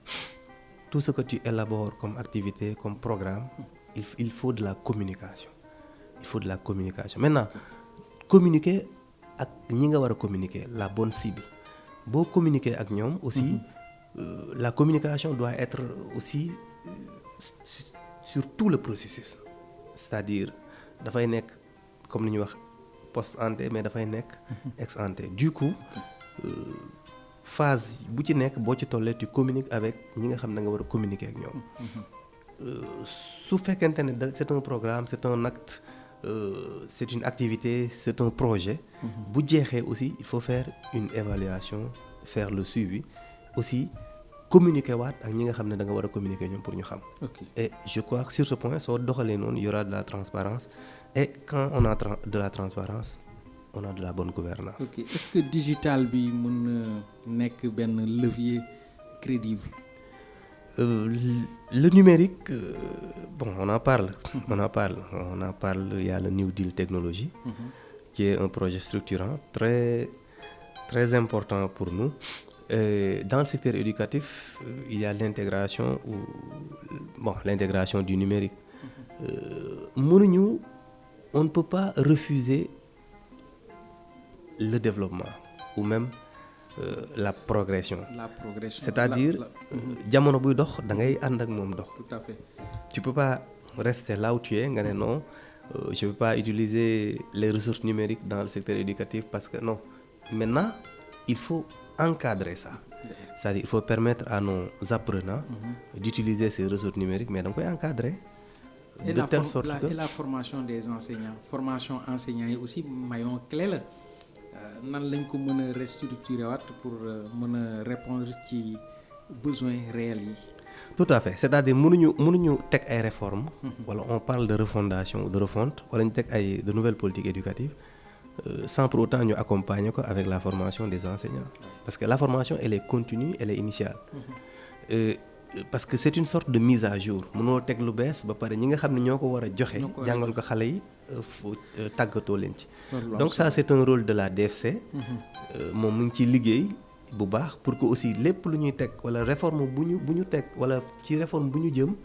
tout ce que tu élabores comme activité comme programme il faut de la communication. Maintenant communiquer ak ñi nga war a communiquer la bonne cible boo communiquer ak ñoom aussi la communication doit être aussi sur tout le processus, c'est-à-dire dafay nekk comme li ñuy wax post ante mais dafay nekk ex ante. Du coup phase bu ci nekk boo ci tollee tu communiques avec ñi nga xam ne nga war a communiquer ak ñoom. Su fekkente ne c'est un programme, c'est un acte, c'est une activité, c'est un projet. bu jeexee aussi il faut faire une évaluation, faire le suivi, aussi communiquer waat ak ñi nga xam ne da nga war a communiquer ñoom pour ñu xam. Et je crois que sur ce point soo doxalee noonu il y aura de la transparence, et quand on a de la transparence on a de la bonne gouvernance. Ok, est-ce que digital bi mën na nekk benn levier crédible? Le numérique, bon, on en parle, il y a le New Deal Technologie, qui est un projet structurant très, très important pour nous. Dans le secteur éducatif, il y a l'intégration du numérique. On ne peut pas refuser le développement ou même la progression. C'est-à-dire jamono buy dox da ngay ànd ak moom dox. Tout à fait. Tu peux pas rester là où tu es nga ne non je ne peux pas utiliser les ressources numériques dans le secteur éducatif parce que non. Maintenant il faut encadrer ça. C'est-à-dire il faut permettre à nos apprenants d'utiliser ces ressources numériques, mais da nga koy encadrer de telle sorte que. Et la formation des enseignants, formation enseignants yi aussi maillon clé la. Nan lañ ko mën a restructurer waat pour mën a répondre ci besoins réels yi. Tout à fait, c'est-à-dire mënuñu teg ay réformes. wala on parle de refondation ou de refonte wala ñu teg ay de nouvelles politiques éducatives sans pour autant ñu accompagner ko avec la formation des enseignants. Parce que la formation elle est continue, elle est initiale. Parce que c'est une sorte de mise à jour mënoo teg lu bees ba pare ñi nga xam ne ñoo ko war a joxe. jàngal ko xale yi tàggatoo leen ci. Donc ça c'est un rôle de la DFC. moom mu ngi ciy liggéey bu baax pour que aussi lépp lu ñuy teg wala réforme bu ñu teg wala ci réforme bu ñu jëm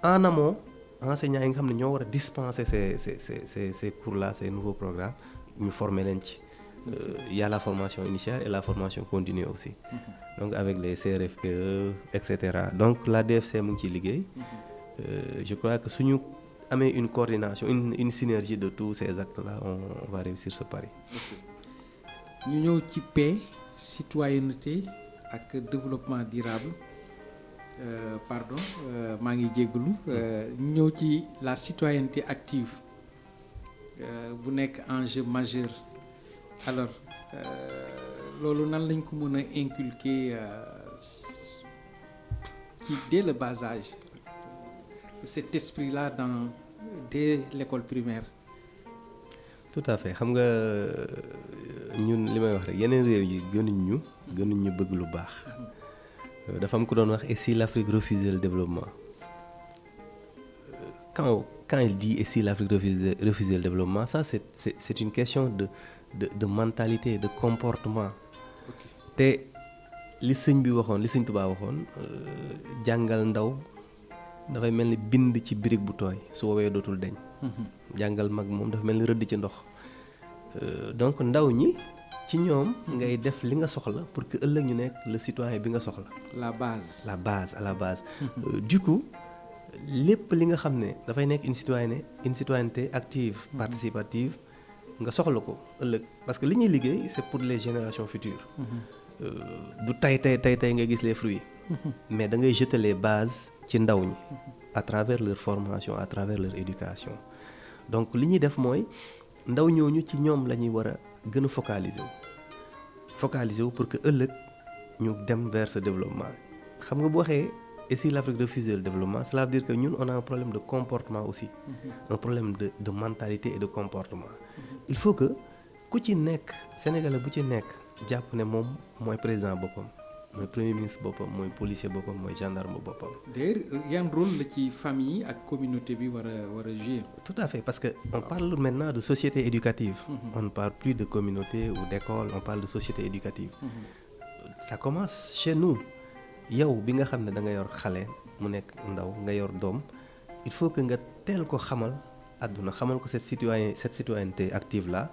en amont enseignants yi nga xam ne ñoo war a dispenser ces cours là ces nouveaux programmes ñu former leen ci. Il y a la formation initiale et la formation continue aussi. Donc avec les CRFPE etc. Donc la DFC mu ngi ciy liggéey. Je crois que suñu amee une coordination une synergie de tous ces actes là on va réussir ce pari. ñu ñëw ci paix, citoyenneté ak développement durable maa ngi jégalu ñu ñëw ci la citoyenneté active bu nekk enjeu majeur. Alors loolu nan lañ ko mën a inculquer dès le bas âge cet esprit-là dès l'école primaire. Tout à fait, xam nga ñun li may wax rek yeneen réew yi gënuñ ñu bëgg lu baax. Dafa am ku doon wax et si l'Afrique refusait le développement. Quand il dit et si l'Afrique refusait le développement, ça c'est une question de mentalité, de comportement. Te li sëñ bi waxoon li sëñ Tuubaa waxoon jàngal ndaw dafay mel ni bind ci birig bu tooy su woowee dootul deñ. jàngal mag moom dafa mel ni rëdd ci ndox. Donc ndaw ñi ci ñoom ngay def li nga soxla pour que ëllëg ñu nekk le citoyen bi nga soxla. La base à la base. Du coup lépp li nga xam ne dafay nekk une citoyenneté active participative nga soxla ko ëllëg parce que li ñuy liggéey c'est pour les générations futures. du tey nga gis les fruits. mais da ngay jeter les bases ci ndaw ñi à travers leur formation à travers leur éducation. Donc li ñuy def mooy ndaw ñooñu ci ñoom la ñuy war a gën a focaliser wu pour que ëllëg ñu dem vers ce développement. xam nga bu waxee et si l'Afrique refusait le développement cela veut dire que ñun on a un problème de comportement aussi. Un problème de mentalité et de comportement. Il faut que ku ci nekk Sénégalais bu ci nekk jàpp ne moom mooy président boppam mooy premier ministre boppam mooy policier boppam mooy gendarme boppam. D'ailleurs yan rôle la ci famille ak communauté bi war a jouer. Tout à fait parce que on parle maintenant de société éducative. On ne parle plus de communauté ou d'école, on parle de société éducative. Ça commence chez nous. yow bi nga xam ne da nga yor xale mu nekk ndaw nga yor doom il faut que nga teel ko xamal àdduna xamal ko cette citoyenneté active là.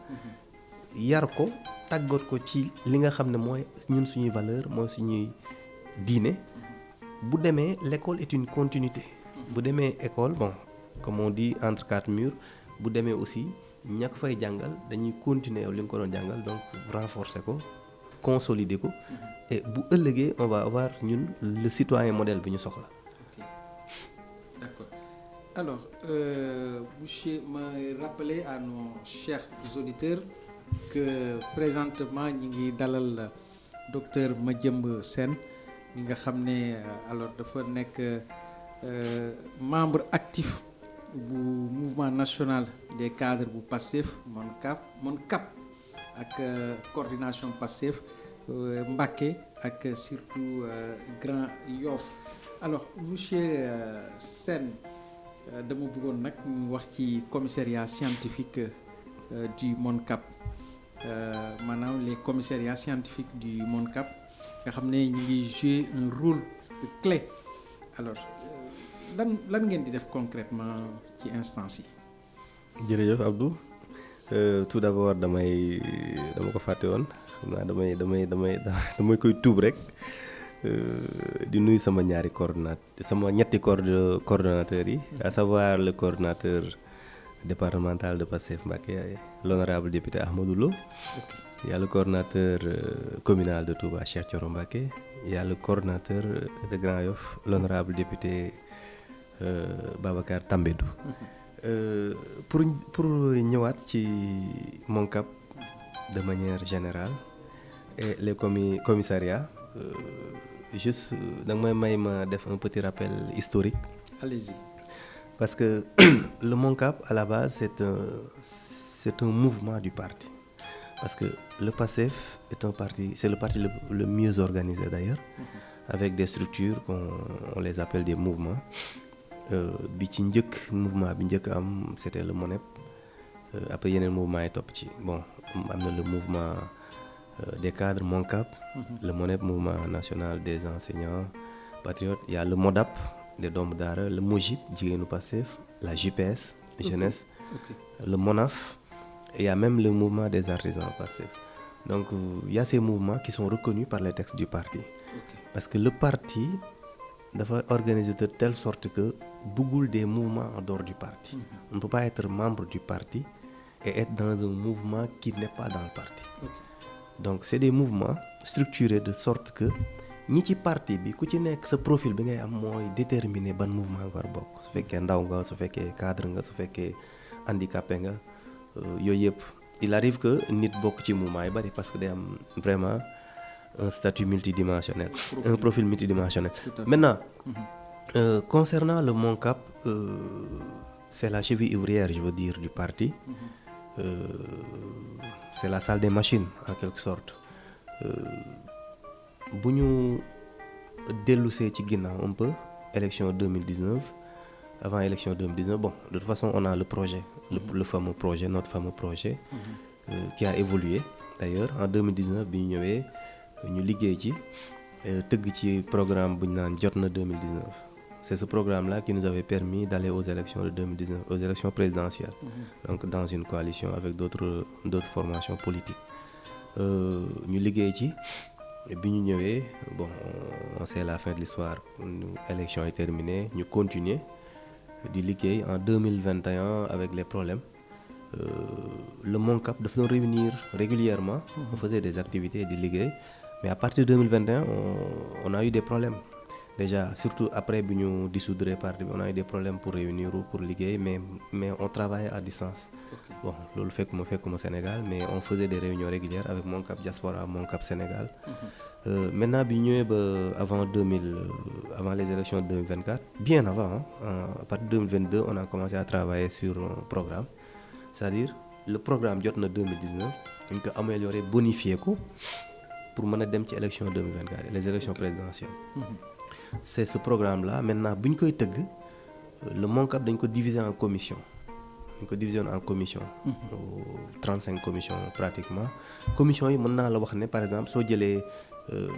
yar ko tàggat ko ci li nga xam ne mooy ñun suñuy valeur mooy suñuy diine bu demee l'école est une continuité bu demee école bon comme on dit entre quatre murs bu demee aussi ña ko fay jàngal dañuy continuer yow li nga ko doon jàngal donc renforcer ko consolider ko et bu ëllëgee on va avoir ñun le citoyen modèle bi ñu soxla. Ok, d'accord. Alors, monsieur, me rappeler à nos chers auditeurs que présentement ñi ngi dalal docteur Madjembe Sène mi nga xam ne alors dafa nekk membre actif bu mouvement national des cadres bu PASTEF MONCAP ak coordination PASTEF Mbacké ak surtout Grand Yoff. Alors monsieur Sène dama bëggoon nag ñu wax ci commissariat scientifique du MONCAP maanaam les commissariats scientifiques du MONCAP nga xam ne ñu ngi jouer un rôle de clé. Alors lan ngeen di def concrètement ci instance yi. jërëjëf Abdou tout d'abord dama ko fàtte woon xam naa damay koy tuub rek di nuyu sama ñaari coordonnateur sama ñetti coordonnateurs yi à savoir le coordonnateur départemental de PASTEF Mbacké l'honorable député Ahmadou Lo. Il y a le coordonnateur communal de Touba Cheikh Thioro Mbacké. Il y a le coordonnateur de Grand Yoff l'honorable député Babacar Tambédou. Pour ñëwaat ci MONCAP de manière générale et les commissariats juste danga may ma def un petit rappel historique. Allez-y. Parce que le MONCAP à la base c'est un mouvement du parti. Parce que le PASTEF est un parti, c'est le parti le mieux organisé d'ailleurs, avec des structures on les appelle des mouvements. Bi ci njëkk mouvement bi njëkk am c'était le MONEP. Après yeneen mouvement yi topp ci bon am na le mouvement des cadres MONCAP, le MONEP mouvement national des enseignants patriotes. Il y a le MODAP des doomu daara, le MOJIP jigéenu PASTEF, la JPS jeunesse, le MONAF. Et il y a même le mouvement des artisans PASTEF. Donc il y a ces mouvements qui sont reconnus par les textes du parti. Parce que le parti dafa organiser de telle sorte que bëggul des mouvements en dehors du parti. On ne peut pas être membre du parti et être dans un mouvement qui n'est pas dans le parti. Donc c'est des mouvements structurés de sorte que ñi ci parti bi ku ci nekk sa profil bi ngay am mooy déterminer ban mouvement nga war bokk su fekkee ndaw nga su fekkee cadre nga su fekkee handicapé nga yooyu yëpp. Il arrive que nit bokk ci mouvement yi bari parce que day am vraiment un statut multidimensionnel, un profil multidimensionnel. Maintenant, concernant le MONCAP, c'est la cheville ouvrière, je veux dire, du parti. C'est la salle des machines en quelque sorte. Bu ñu dellusee ci ginnaaw un peu élection 2019, avant élection 2019, bon, de toute façon on a le projet, le fameux projet, notre fameux projet, qui a évolué d'ailleurs en 2019 bi ñu ñëwee ñu liggéey ci tëgg ci programme bu ñu naan Jotna 2019. C'est ce programme-là qui nous avait permis d'aller aux élections de 2019, aux élections présidentielles. Donc dans une coalition avec d'autres formations politiques. Ñu liggéey ci bi ñu ñëwee bon on sait la fin de l'histoire, l'élection est terminée, ñu continuer di liggéey en 2021 avec les problèmes. Le MONCAP dafa doon réunir régulièrement, on faisait des activités di liggéey, mais à partir de 2021 on a eu des problèmes. Déjà surtout après bi ñu dissoudre parti bi on a eu des problèmes pour réunir ou pour liggéey, mais on travaillait à distance. Bon loolu fekkuma Sénégal, mais on faisait des réunions régulières avec MONCAP Diaspora, MONCAP Sénégal. Maintenant bi ñëwee ba avant les élections de 2024, bien avant, à partir de 2022 on a commencé à travailler sur un programme, c'est-à-dire le programme Jotna 2019 dañ ko améliorer, bonifier ko pour mën a dem ci élection 2024 les élections présidentielles. C'est ce programme-là maintenant bu ñu koy tëgg le MONCAP dañ ko diviser en commission. Dañ ko diviser en commission. 35 commissions pratiquement. Commission yi mën naa la wax ne par exemple soo jëlee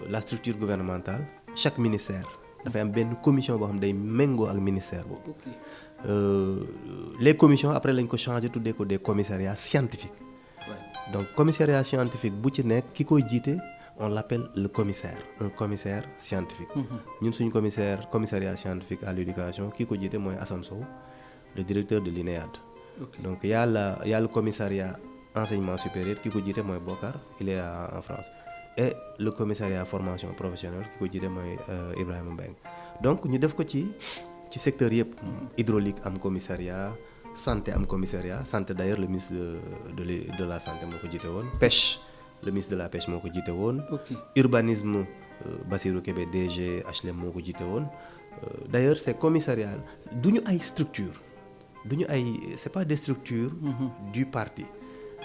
la structure gouvernementale, chaque ministère dafay am benn commission boo xam day méngoo ak ministère boobu. Les commissions après lañ ko changer tuddee ko des commissariats scientifiques. Donc commissariat scientifique bu ci nekk ki koy jiite on l'appelle le commissaire, un commissaire scientifique. ñun suñu commissariat scientifique à l'éducation kii ko jiite mooy Assane Sow, le directeur de l'INEAD. Donc il y a le commissariat enseignement supérieur ki ko jiite mooy Bokar, il est en France, et le commissariat formation professionnelle ki ko jiite mooy Ibrahima Mbengue. Donc ñu def ko ci secteur yëpp, hydraulique am commissariat, santé am commissariat, santé d'ailleurs le ministre de la santé moo ko jiite woon, pêche le ministre de la pêche moo ko jiite woon, urbanisme Bassirou Kébé DG HLM moo ko jiite woon. D'ailleurs ces commissariats duñu ay structure, c'est pas des structures du parti,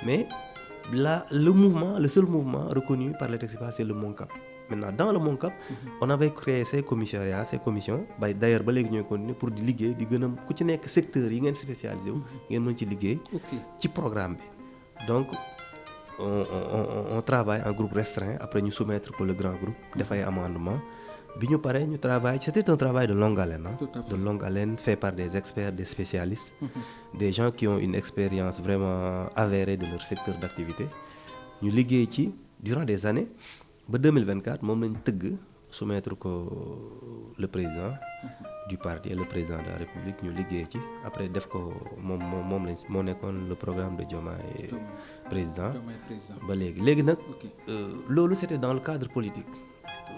mais là le seul mouvement reconnu par les textes c'est le MONCAP. Maintenant dans le MONCAP on avait créé ces commissariats, ces commissions d'ailleurs ba léegi ñooy continuer pour di liggéey di gën a ku ci nekk secteur yi ngeen spécialisé wu ngeen mën ci liggéey ci programme bi. Donc on travaille en groupe restreint, après ñu soumettre pour le grand groupe def ay amendement bi ñu paree ñu travaille, c'était un travail de longue haleine, de longue haleine fait par des experts, des spécialistes, des gens qui ont une expérience vraiment avérée de leur secteur d'activité. Ñu liggéey ci durant des années ba 2024 moom lañ tëgg soumettre ko le président du parti et le président de la République ñu liggéey ci après def ko moom lañ moo nekkoon le programme de Diomaye président ba léegi nag loolu c'était dans le cadre politique.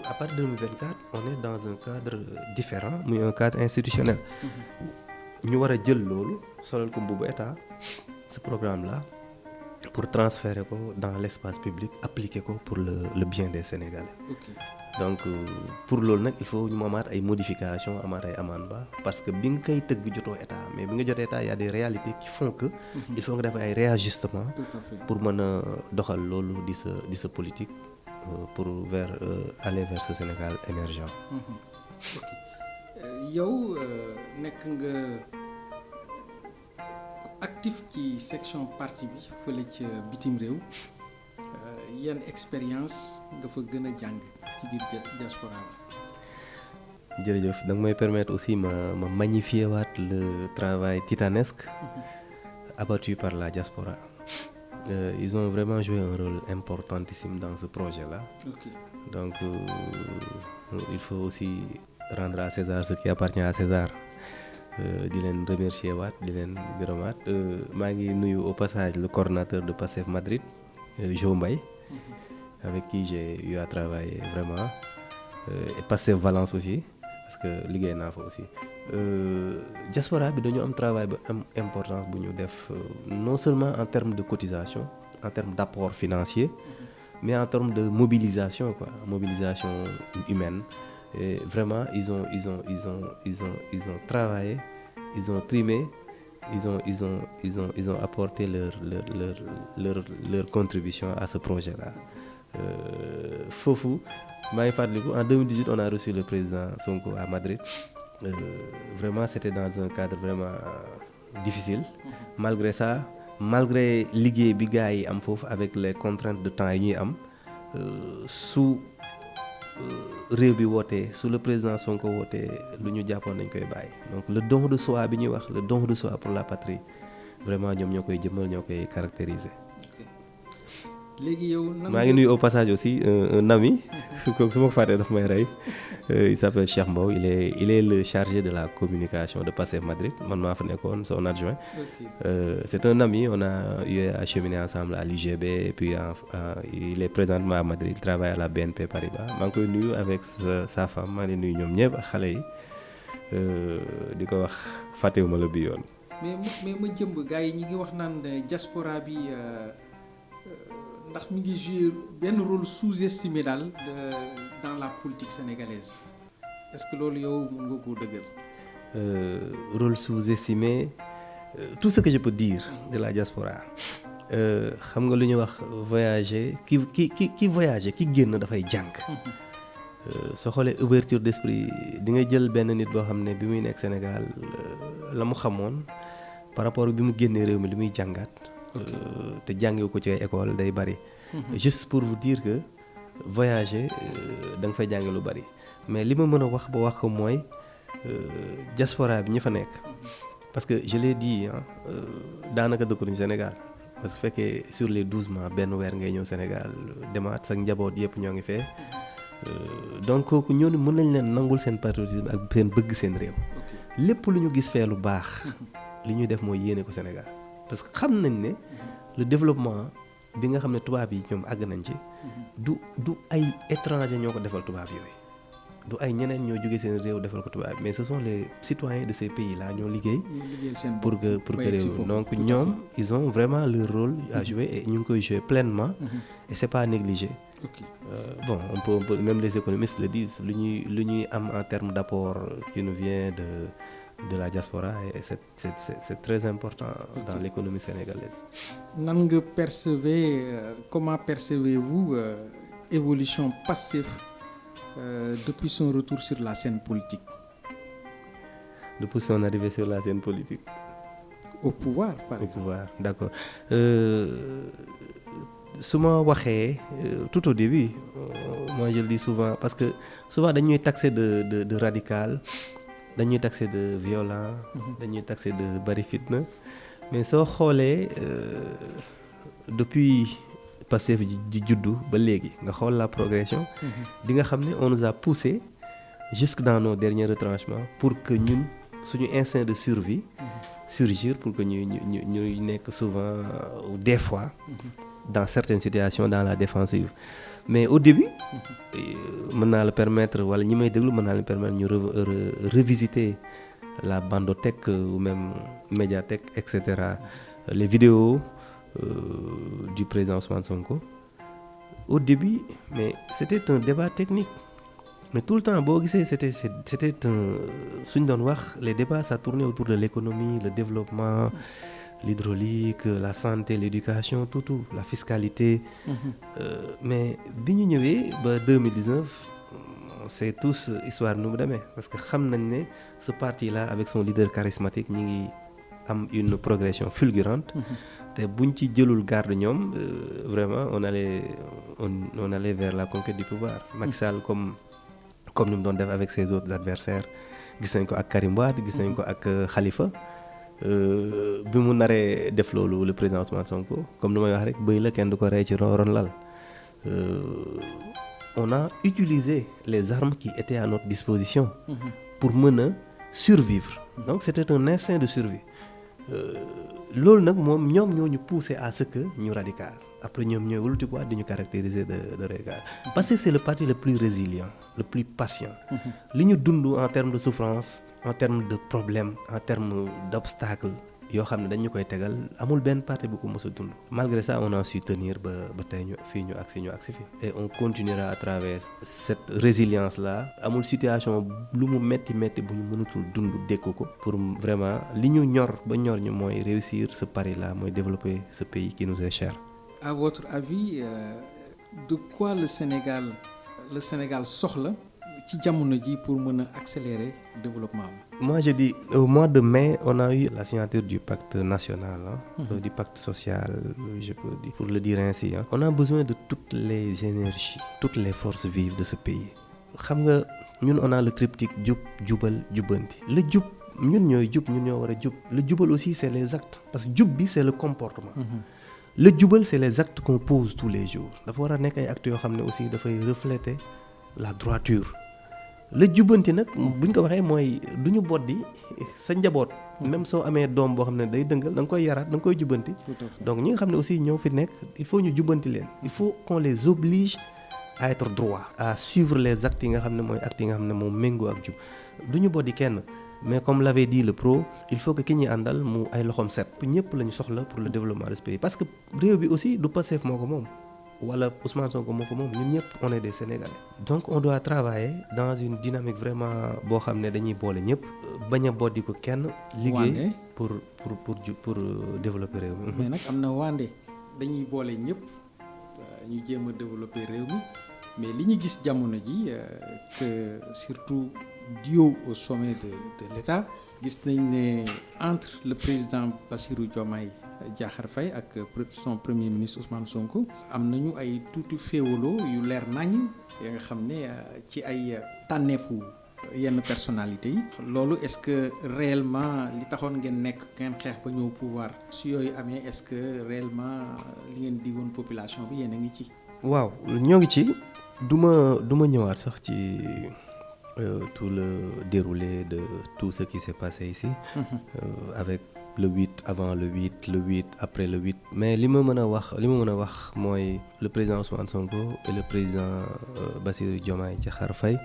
À partir de 2024 on est dans un cadre différent, muy un cadre institutionnel. ñu war a jël loolu solal ko mbubu état ce programme là pour transférer ko dans l'espace public, appliquer ko pour le bien des Sénégalais. Donc pour loolu nag il faut ñu amaat ay modifications, amaat ay amendements, parce que bi nga koy tëgg jotoo état, mais bi nga jotee état y a des réalités qui font que il faut nga def ay réajustements pour mën a doxal loolu di sa politique pour aller vers ce Sénégal émergent. yow nekk nga actif ci section parti bi fële ca bitim réew, yan expérience nga fa gën a jàng ci biir diaspora bi? jërëjëf, da nga may permettre aussi ma magnifier waat le travail titanesque abattu par la diaspora. Ils ont vraiment joué un rôle importantissime dans ce projet-là. Donc il faut aussi rendre à César ce qui appartient à César. Di leen remercier waat, di leen gërëmaat. Maa ngi nuyu au passage le coordonnateur de Pastef Madrid, Jo Mbaye, avec qui j'ai eu à travailler vraiment, et Pastef Valence aussi, parce que liggéey naa fa aussi. Diaspora bi dañu am travail bu am importance bu ñu def, non seulement en termes de cotisation, en termes d'apport financier, mais en termes de mobilisation humaine. Et vraiment ils ont travaillé, ils ont trimé, ils ont apporté leur contribution à ce projet-là. Foofu maa ngi fàttaliku en 2018 on a reçu le président Sonko à Madrid. Vraiment c'était dans un cadre vraiment difficile. Malgré ça, malgré liggéey bi gars yi am foofu avec les contraintes de temps yi ñuy am, su réew bi wootee, su le président Sonko wootee lu ñu jàppoon dañ koy bàyyi. Donc le don de soi bi ñuy wax, le don de soi pour la patrie, vraiment ñoom ñoo koy jëmmal, ñoo koy caractériser. léegi yow maa ngi nuyu au passage aussi un ami kooku su ma ko fàttee daf may rey. Il s'appelle Cheikh Mbow, il est le chargé de la communication de Pastef Madrid, man maa fa nekkoon son adjoint. C'est un ami, on a eu à cheminer ensemble à l'UGB, et puis il est présentement à Madrid, il travaille à la BNP Paribas. maa ngi koy nuyu avec sa femme, maa ngi nuyu ñoom ñëpp ak xale yi, di ko wax fàttewuma la bi yoon. mais ma jëmb gars yi ñi ngi wax naan diaspora bi ndax mi ngi jouer benn rôle sous-estimé daal dans la politique sénégalaise, est-ce que loolu yow mën nga koo dëggal? Rôle sous-estimé, tout ce que je peux dire de la diaspora, xam nga lu ñuy wax voyager, ki voyager, ki génn dafay jàng. Soo xoolee ouverture d'esprit, di nga jël benn nit boo xam ne bi muy nekk Sénégal la mu xamoon par rapport bi mu génnee réew mi li muy jàngaat. Te jàngewu ko ci ay école day bari. Juste pour vous dire que voyager da nga fay jànge lu bari, mais li ma mën a wax ba wax ko mooy diaspora bi ñi fa nekk, parce que je l'ai dit daanaka dëkkuñu Sénégal, parce que fekkee sur les 12 mois benn weer ngay ñëw Sénégal demaat sa njaboot yëpp ñoo ngi fee donc kooku ñooñu mën nañ leen nangul seen patriotisme ak seen bëgg seen réew lépp lu ñu gis fee lu baax li ñuy def mooy yéene ko Sénégal parce que xam nañ ne le développement bi nga xam ne tubaab yi ñoom àgg nañ ci du ay étranger ñoo ko defal tubaab yooyu du ay ñeneen ñoo jógee seen réew defal ko tubaab mais ce sont les citoyens de ces pays là ñoo liggéey pour que réew donc ñoom ils ont vraiment leur rôle à jouer et ñu ngi koy jouer pleinement et c'est pas négligé. Bon on peut même les économistes le disent lu ñuy am en termes d'apport qui nous vient de la diaspora et c'est très important dans l'économie sénégalaise. Nan nga comment percevez-vous évolution Pastef depuis son retour sur la scène politique? Depuis son arrivée sur la scène politique. Au pouvoir, par exemple. Au pouvoir, d'accord. Su ma waxee tout au début moi je le dis souvent parce que souvent dañuy taxé de radical dañuy taxé de violent dañuy taxé de bari fitna mais soo xoolee depuis Pastef ji juddu ba léegi nga xool la progression di nga xam ne on nous a poussé jusque dans nos derniers retranchements pour que ñun suñu instinct de survie surgir pour que ñuy nekk souvent des fois dans certaines situations dans la défensive mais au début mën naa la permettre wala ñi may déglu mën naa la permettre ñu revisiter la bandothèque ou même médiathèque etc les vidéos du président Ousmane Sonko au début mais c'était un débat technique mais tout le temps boo gisee c'était suñ doon wax les débats ça tournait autour de l'économie le développement l'hydraulique la santé l'éducation tout la fiscalité mais bi ñu ñëwee ba 2019 c'est tous histoire nu mu demee parce que xam nañ ne ce parti là avec son leader charismatique ñi ngi am une progression fulgurante te buñ ci jëlul garde ñoom vraiment on allait vers la conquête du pouvoir Macky Sall comme ni mu doon def avec ses autres adversaires gis nañ ko ak Karim Wade gis nañ ko ak Khalifa bi mu naree def loolu le président Ousmane Sonko comme ni may wax rek bëy la kenn du ko rey ci ron lal on a utilisé les armes qui étaient à notre disposition pour mën a survivre donc c'était un instinct de survie loolu nag moom ñoom ñoo ñu poussé à ce que ñu radical après ñoom ñooy wuluti quoi di ñu caractériser de radical parce que c'est le parti le plus résilient le plus patient li ñu dund en termes de souffrance en termes de problèmes en termes d'obstacles yoo xam ne dañu koy tegal amul benn parti bu ko mës a dund malgré ça on a su tenir ba tey ñu fii ñu agsi fi et on continuera à travers cette résilience là amul situation lu mu metti bu ñu mënatul dund dékku ko pour vraiment li ñu ñor ba ñor ñu mooy réussir ce pari là mooy développer ce pays qui nous est cher. À votre avis de quoi le Sénégal soxla ci jamono ji pour mën a accélérer développement bi? Moi je dis au mois de mai on a eu la signature du pacte national du pacte social je peux dire pour le dire ainsi on a besoin de toutes les énergies toutes les forces vives de ce pays xam nga ñun on a le triptyque jub jubal jubbanti le jub ñun ñooy jub ñun ñoo war a jub le jubal aussi c'est les actes parce que jub bi c'est le comportement le jubal c'est les actes qu'on pose tous les jours dafa war a nekk ay actes yoo xam ne aussi dafay refléter la droiture la jubbanti nag buñ ko waxee mooy du ñu boddi sa njaboot même soo amee doom boo xam ne day dëngal da nga koy yaraat da nga koy jubbanti donc ñi nga xam ne aussi ñoo fi nekk il faut ñu jubbanti leen il faut qu'on les oblige à être droit à suivre les actes yi nga xam ne mooy actes yi nga xam ne moom méngoo ak jub du ñu boddi kenn mais comme l'avait dit le pro il faut que ki ñuy àndal mu ay loxoom set ñëpp la ñu soxla pour le développement de ce pays parce que réew bi aussi du Pastef moo ko moom wala Ousmane Sonko moo ko moom ñun ñëpp on est des Sénégalais donc on doit travailler dans une dynamique vraiment boo xam ne dañuy boole ñëpp bañ a boddi ko kenn liggéey pour développer réew mi mais nag am na wande dañuy boole ñëpp ñu jéem a développer réew mi mais li ñu gis jamono ji que surtout duo au sommet de l'État gis nañ ne entre le président Bassirou Diomaye Diakhar Faye ak son premier ministre Ousmane Sonko am nañu ay tuuti féewaloo yu leer nañ ya nga xam ne ci ay tànneefu yenn personnalité yi loolu est-ce que réellement li taxoon ngeen nekk ngeen xeex ba ñëw pouvoir su yooyu amee est-ce que réellement li ngeen digoon population bi yéen a ngi ci. waaw ñoo ngi ci du ma ñëwaat sax ci tout le déroulé de tout ce qui s'est passé ici avec le 8 avant le 8 le 8 après le 8 mais li ma mën a wax mooy le président Ousmane Sonko et le président Bassirou Diomaye Diakhar Faye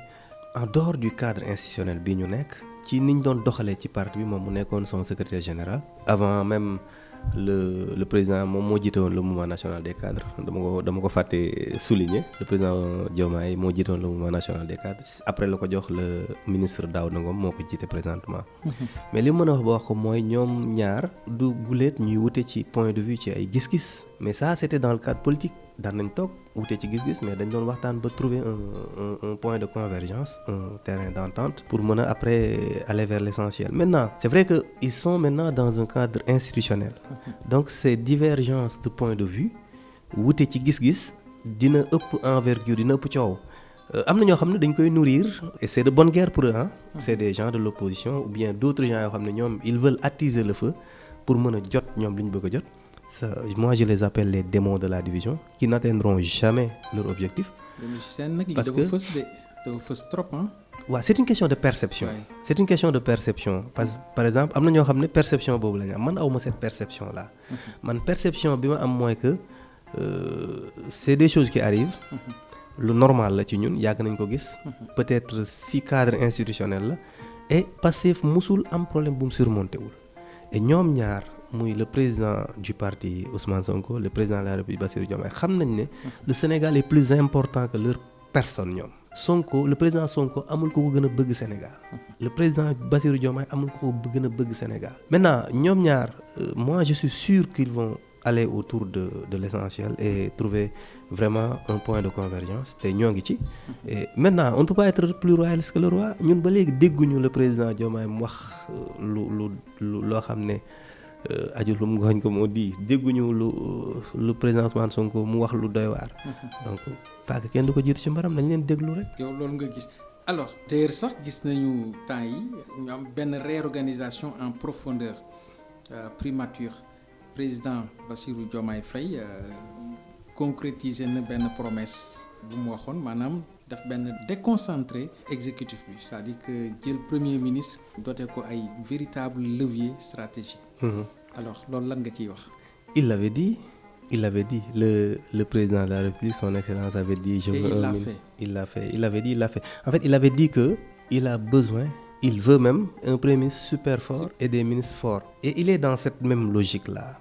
en dehors du cadre institutionnel bi ñu nekk ci niñ doon doxalee ci parti bi moom mu nekkoon son secrétaire général avant même le président moom moo jiite woon le mouvement national des cadres dama ko fàtte souligner le président Diomaye moo jiite woon le mouvement national des cadres après la ko jox le ministre Daouda Ngom moo ko jiite présentement mais li mën a wax ba wax ko mooy ñoom ñaar du guleet ñuy wute ci point de vue ci ay gis-gis mais ça c'était dans le cadre politique daan nañ toog wute ci gis-gis mais dañ doon waxtaan ba trouver un point de convergence un terrain d'entente pour mën a après aller vers l'essentiel. Maintenant c'est vrai que ils sont maintenant dans un cadre institutionnel donc ces divergences de point de vue wute ci gis-gis dina ëpp envergure dina ëpp coow am na ñoo xam ne dañ koy nourrir et c'est de bonne guerre pour eux hein c'est des gens de l'opposition ou bien d'autres gens yoo xam ne ñoom ils veulent attiser le feu pour mën a jot ñoom li ñu bëgg a jot. Ça, moi je les appelle les démons de la division qui n'atteindront jamais leur objectif. Parce que dafa fës trop hein. waaw c'est une question de perception. Ouais. C'est une question de perception parce que par exemple am na ñoo xam ne perception boobu la ñu am man awma cette perception là. Man perception bi ma am mooy que c'est des choses qui arrivent. Lu normal la ci ñun yàgg nañ ko gis. Peut-être si cadre institutionnel la et Pastef musul am problème bu mu surmonté wul et ñoom ñaar. muy le président du parti Ousmane Sonko le président de la République Bassirou Diomaye xam nañ ne le Sénégal est plus important que leur personne ñoom Sonko le président Sonko amul ko gën a bëgg Sénégal le président Bassirou Diomaye amul ko gën a bëgg Sénégal maintenant ñoom ñaar moi je suis sûr qu'ils vont aller autour de l'essentiel et trouver vraiment un point de convergence te ñoo ngi ci et maintenant on ne peut pas être plus royaliste que le roi ñun ba léegi dégguñu le président Diomaye mu wax loo xam ne ajul lu mu ngooñ ko moo di dégguñu lu président Ousmane Sonko mu wax lu doy waar donc pas que kenn du ko jiitu ci mbaram nañ leen déglu rek. yow loolu nga gis alors d'ailleurs sax gis nañu temps yi ñu am benn réorganisation en profondeur primature président Bassirou Diomaye Faye concrétiser na benn promesse bu mu waxoon maanaam daf benn déconcentré exécutif bi c'est-à-dire que jël premier ministre doté ko ay véritable levier stratégique. Alors loolu lan nga ciy wax. Il l'avait dit le président de la République son excellence avait dit je veux un ministre. Il l'a fait en fait il avait dit que il veut même un premier ministre super fort et des ministres forts et il est dans cette même logique là.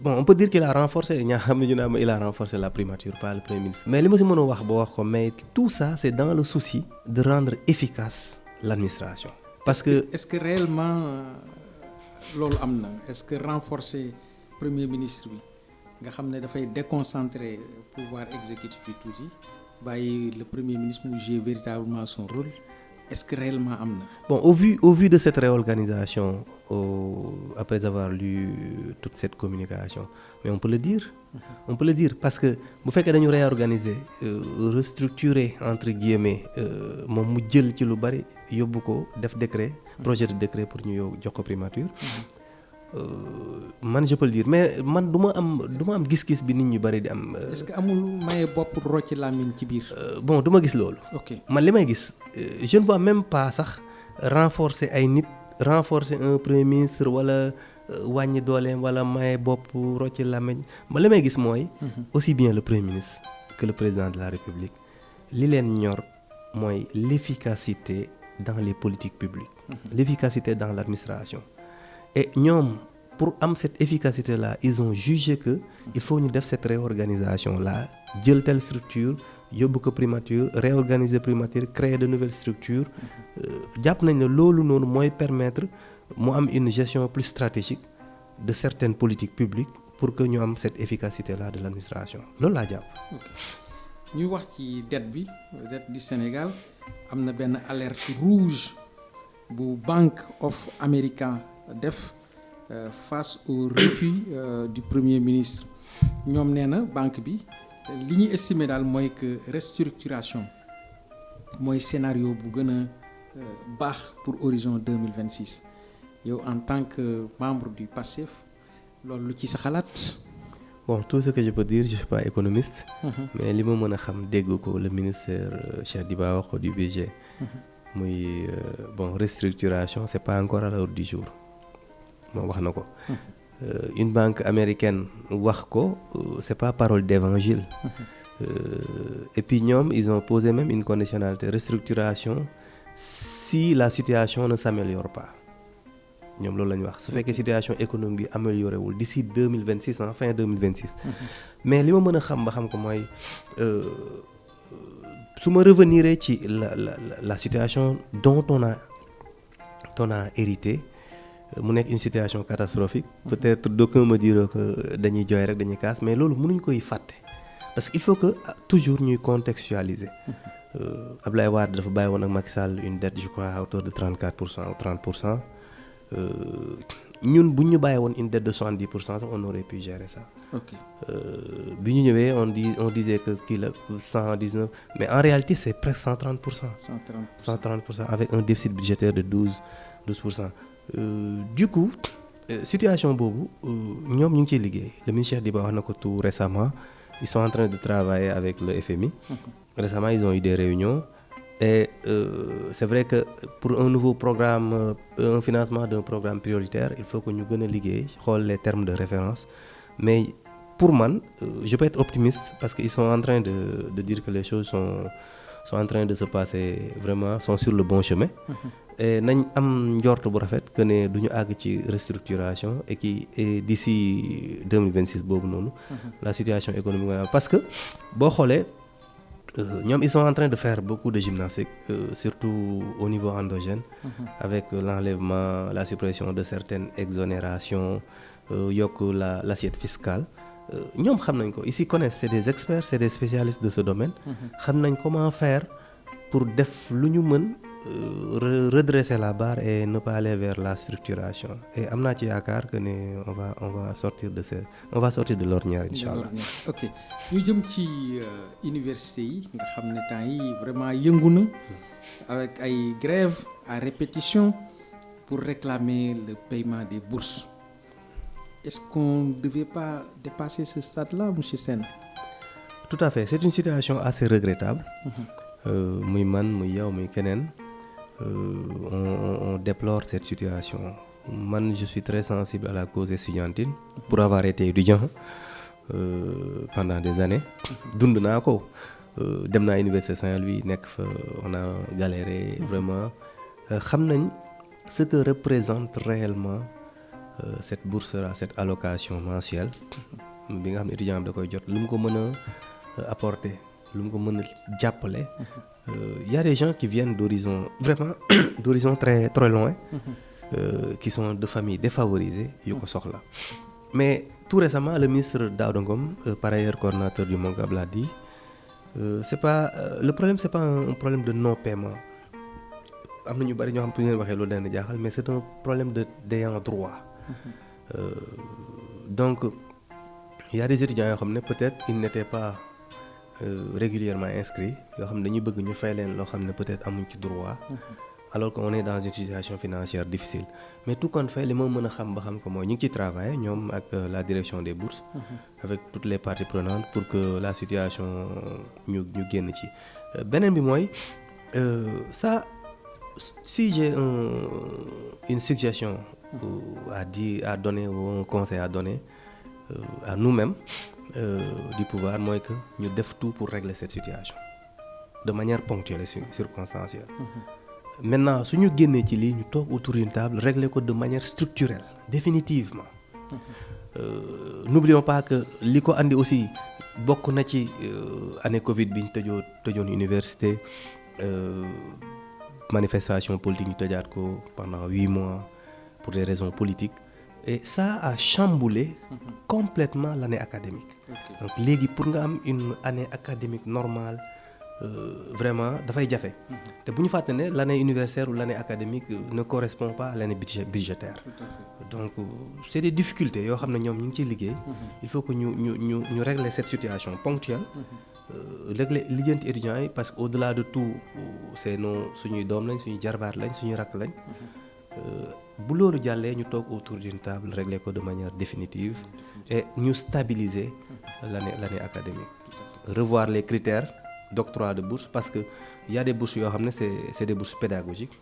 Bon on peut dire qu'il a renforcé il a renforcé la primature pas le premier ministre mais li ma si mën a wax ba wax ko mais tout ça c'est dans le souci de rendre efficace l'administration parce que est-ce que réellement loolu am na est-ce que renforcer premier ministre bi nga xam ne dafay déconcentrer pouvoir exécutif bi tuuti bàyyi le premier ministre mu jouer véritablement son rôle est-ce que réellement am na. Bon au vu de cette réorganisation après avoir lu toute cette communication mais on peut le dire parce que bu fekkee dañu réorganiser restructurer entre guillemets moom mu jël ci lu bari yóbbu ko def projet de décret pour ñu jox ko primature man je peux le dire mais man du ma am gis-gis bi nit ñu bari di am. Est-ce que amul maye bopp rocci làmmiñ ci biir. Bon du ma gis loolu. Ok man li may gis je ne vois même pas sax renforcer ay nit renforcer un premier ministre wala wàññi dooleem wala maye bopp rocci làmmiñ man li may gis mooy. aussi bien le premier ministre que le président de la République li leen ñor mooy l'efficacité dans les politiques publiques. L'efficacité dans l'administration. Et ñoom pour am cette efficacité là ils ont jugé que il faut ñu def cette réorganisation là jël telle structure yóbbu ko primature réorganiser primature créer de nouvelles structures jàpp nañ ne loolu noonu mooy permettre mu am une gestion plus stratégique de certaines politiques publiques pour que ñu am cette efficacité là de l'administration loolu laa jàpp. ñuy wax ci dette du Sénégal am na benn alerte rouge bu Bank of America def face au refus du premier ministre ñoom nee na banque bi li ñu estimé daal mooy que restructuration mooy scénario bu gën a baax pour horizon 2026 yow en tant que membre du PASTEF loolu lu ci sa xalaat. Bon, tout ce que je peux dire, je suis pas économiste, mais li ma mën a xam dégg ko le ministère Cheikh Diba wax ko du budget muy bon restructuration c'est pas encore à l'ordre du jour moom wax na ko. Une banque américaine wax ko c'est pas parole d'évangile. Et puis ñoom ils ont posé même une conditionnalité restructuration si la situation ne s'améliore pas. ñoom loolu la ñu wax su fekkee situation économique bi amélioré wul d'ici 2026 fin 2026. Mais li ma mën a xam ba xam ko mooy su ma revenir ci la situation dont on a hérité mu nekk une situation catastrophique. Peut-être d'aucuns me diront que dañuy jooy rek dañuy kaas mais loolu mënuñ koy fàtte parce que il faut que toujours ñuy contextualiser. Abdoulaye Wade dafa bàyyi woon ak Macky Sall une dette je crois à hauteur de 34% ou 30%. ñun bu ñu bàyyi woon une dette de 70% on aurait pu gérer ça. Ok. Bi ñu ñëwee on disait que kii la 119 mais en réalité c'est presque 130%. 130% avec un déficit budgétaire de 12%. Du coup situation boobu ñoom ñu ngi ciy liggéey le ministère Diba wax na ko tout récemment ils sont en train de travailler avec le FMI. Récemment ils ont eu des réunions. Et c'est vrai que pour un nouveau programme un financement d'un programme prioritaire il faut que ñu gën a liggéey xool les termes de référence mais pour man je peux être optimiste parce que ils sont en train de dire que les choses sont en train de se passer vraiment sont sur le bon chemin. Et nañ am njort bu rafet que ne du ñu àgg ci restructuration et d'ici 2026 boobu noonu. La situation économique parce que boo xoolee. Ñoom ils sont en train de faire beaucoup de gymnastique surtout au niveau endogène. Avec l'enlèvement la suppression de certaines exonérations yokk l'assiette fiscale ñoom xam nañ ko ils s'y connaissent c'est des experts c'est des spécialistes de ce domaine. xam nañ comment faire pour def lu ñu mën redresser la barre et ne pas aller vers la structuration et am naa ci yaakaar que ne on va sortir de l'ornière inchallah. Ok ñu jëm ci université yi nga xam ne temps yi vraiment yëngu na avec ay grèves à répétition pour réclamer le paiement des bourses. Est-ce qu'on ne devait pas dépasser ce stade-là monsieur Sène? Tout à fait c'est une situation assez regrettable. Muy man muy yow muy keneen. On déplore cette situation. Man je suis très sensible à la cause estudiantine pour avoir été étudiant pendant des années. Dund naa ko dem naa Université Saint-Louis nekk fa on a galéré vraiment xam nañ ce que représente réellement cette bourse là cette allocation mensuelle bi nga xam ne étudiant bi da koy jot lu mu ko mën a apporter lu mu ko mën a jàppale. Y a des gens qui viennent d'horizons vraiment d'horizons très très loin qui sont de familles défavorisées yu ko soxla mais tout récemment le ministre Daouda Ngom par ailleurs coordonnateur du MONCAB l'a dit c'est pas le problème c'est pas un problème de non paiement am na ñu bari ñoo xam pour ñu leen waxee loolu dana jaaxal mais c'est un problème d'ayant droit. Donc il y a des étudiants yoo xam ne peut-être ils n'étaient pas régulièrement inscrits yoo xam ne dañuy bëgg ñu fay leen loo xam ne peut-être amuñ ci droit alors qu'on est dans une situation financière difficile mais tout compte fait li ma mën a xam ba xam ko mooy ñu ngi ci travailler ñoom ak la direction des bourses avec toutes les parties prenantes pour que la situation ñu génn ci beneen bi mooy ça si j'ai une suggestion à donner ou un conseil à donner à nous-mêmes du pouvoir mooy que ñu def tout pour régler cette situation de manière ponctuelle et circonstancielle. Maintenant su ñu génnee ci lii ñu toog autour d'une table régler ko de manière structurelle définitivement. N'oublions pas que li ko andi aussi bokk na ci année Covid bi ñu tëjoon université manifestation politique ñu tëjaat ko pendant 8 mois pour des raisons politiques. Et ça a chamboulé complètement l'année académique. Okay. Donc léegi pour nga am une année académique normale vraiment dafay jafe. Te bu ñu fàtte ne l'année universitaire ou l'année académique ne correspond pas à l'année budgétaire. Donc c'est des difficultés yoo xam ne ñoom ñu ngi ciy liggéey. Il faut que ñu régler cette situation ponctuelle. régler lijjanti étudiants yi parce que au-delà de tout c'est suñuy doom lañ suñuy jarbaat lañ suñuy rakk lañ bu loolu jàllee ñu toog autour d'une table régler ko de manière définitive et ñu stabiliser l'année académique revoir les critères d'octroi de bourse parce que il y a des bourses yoo xam ne c'est des bourses pédagogiques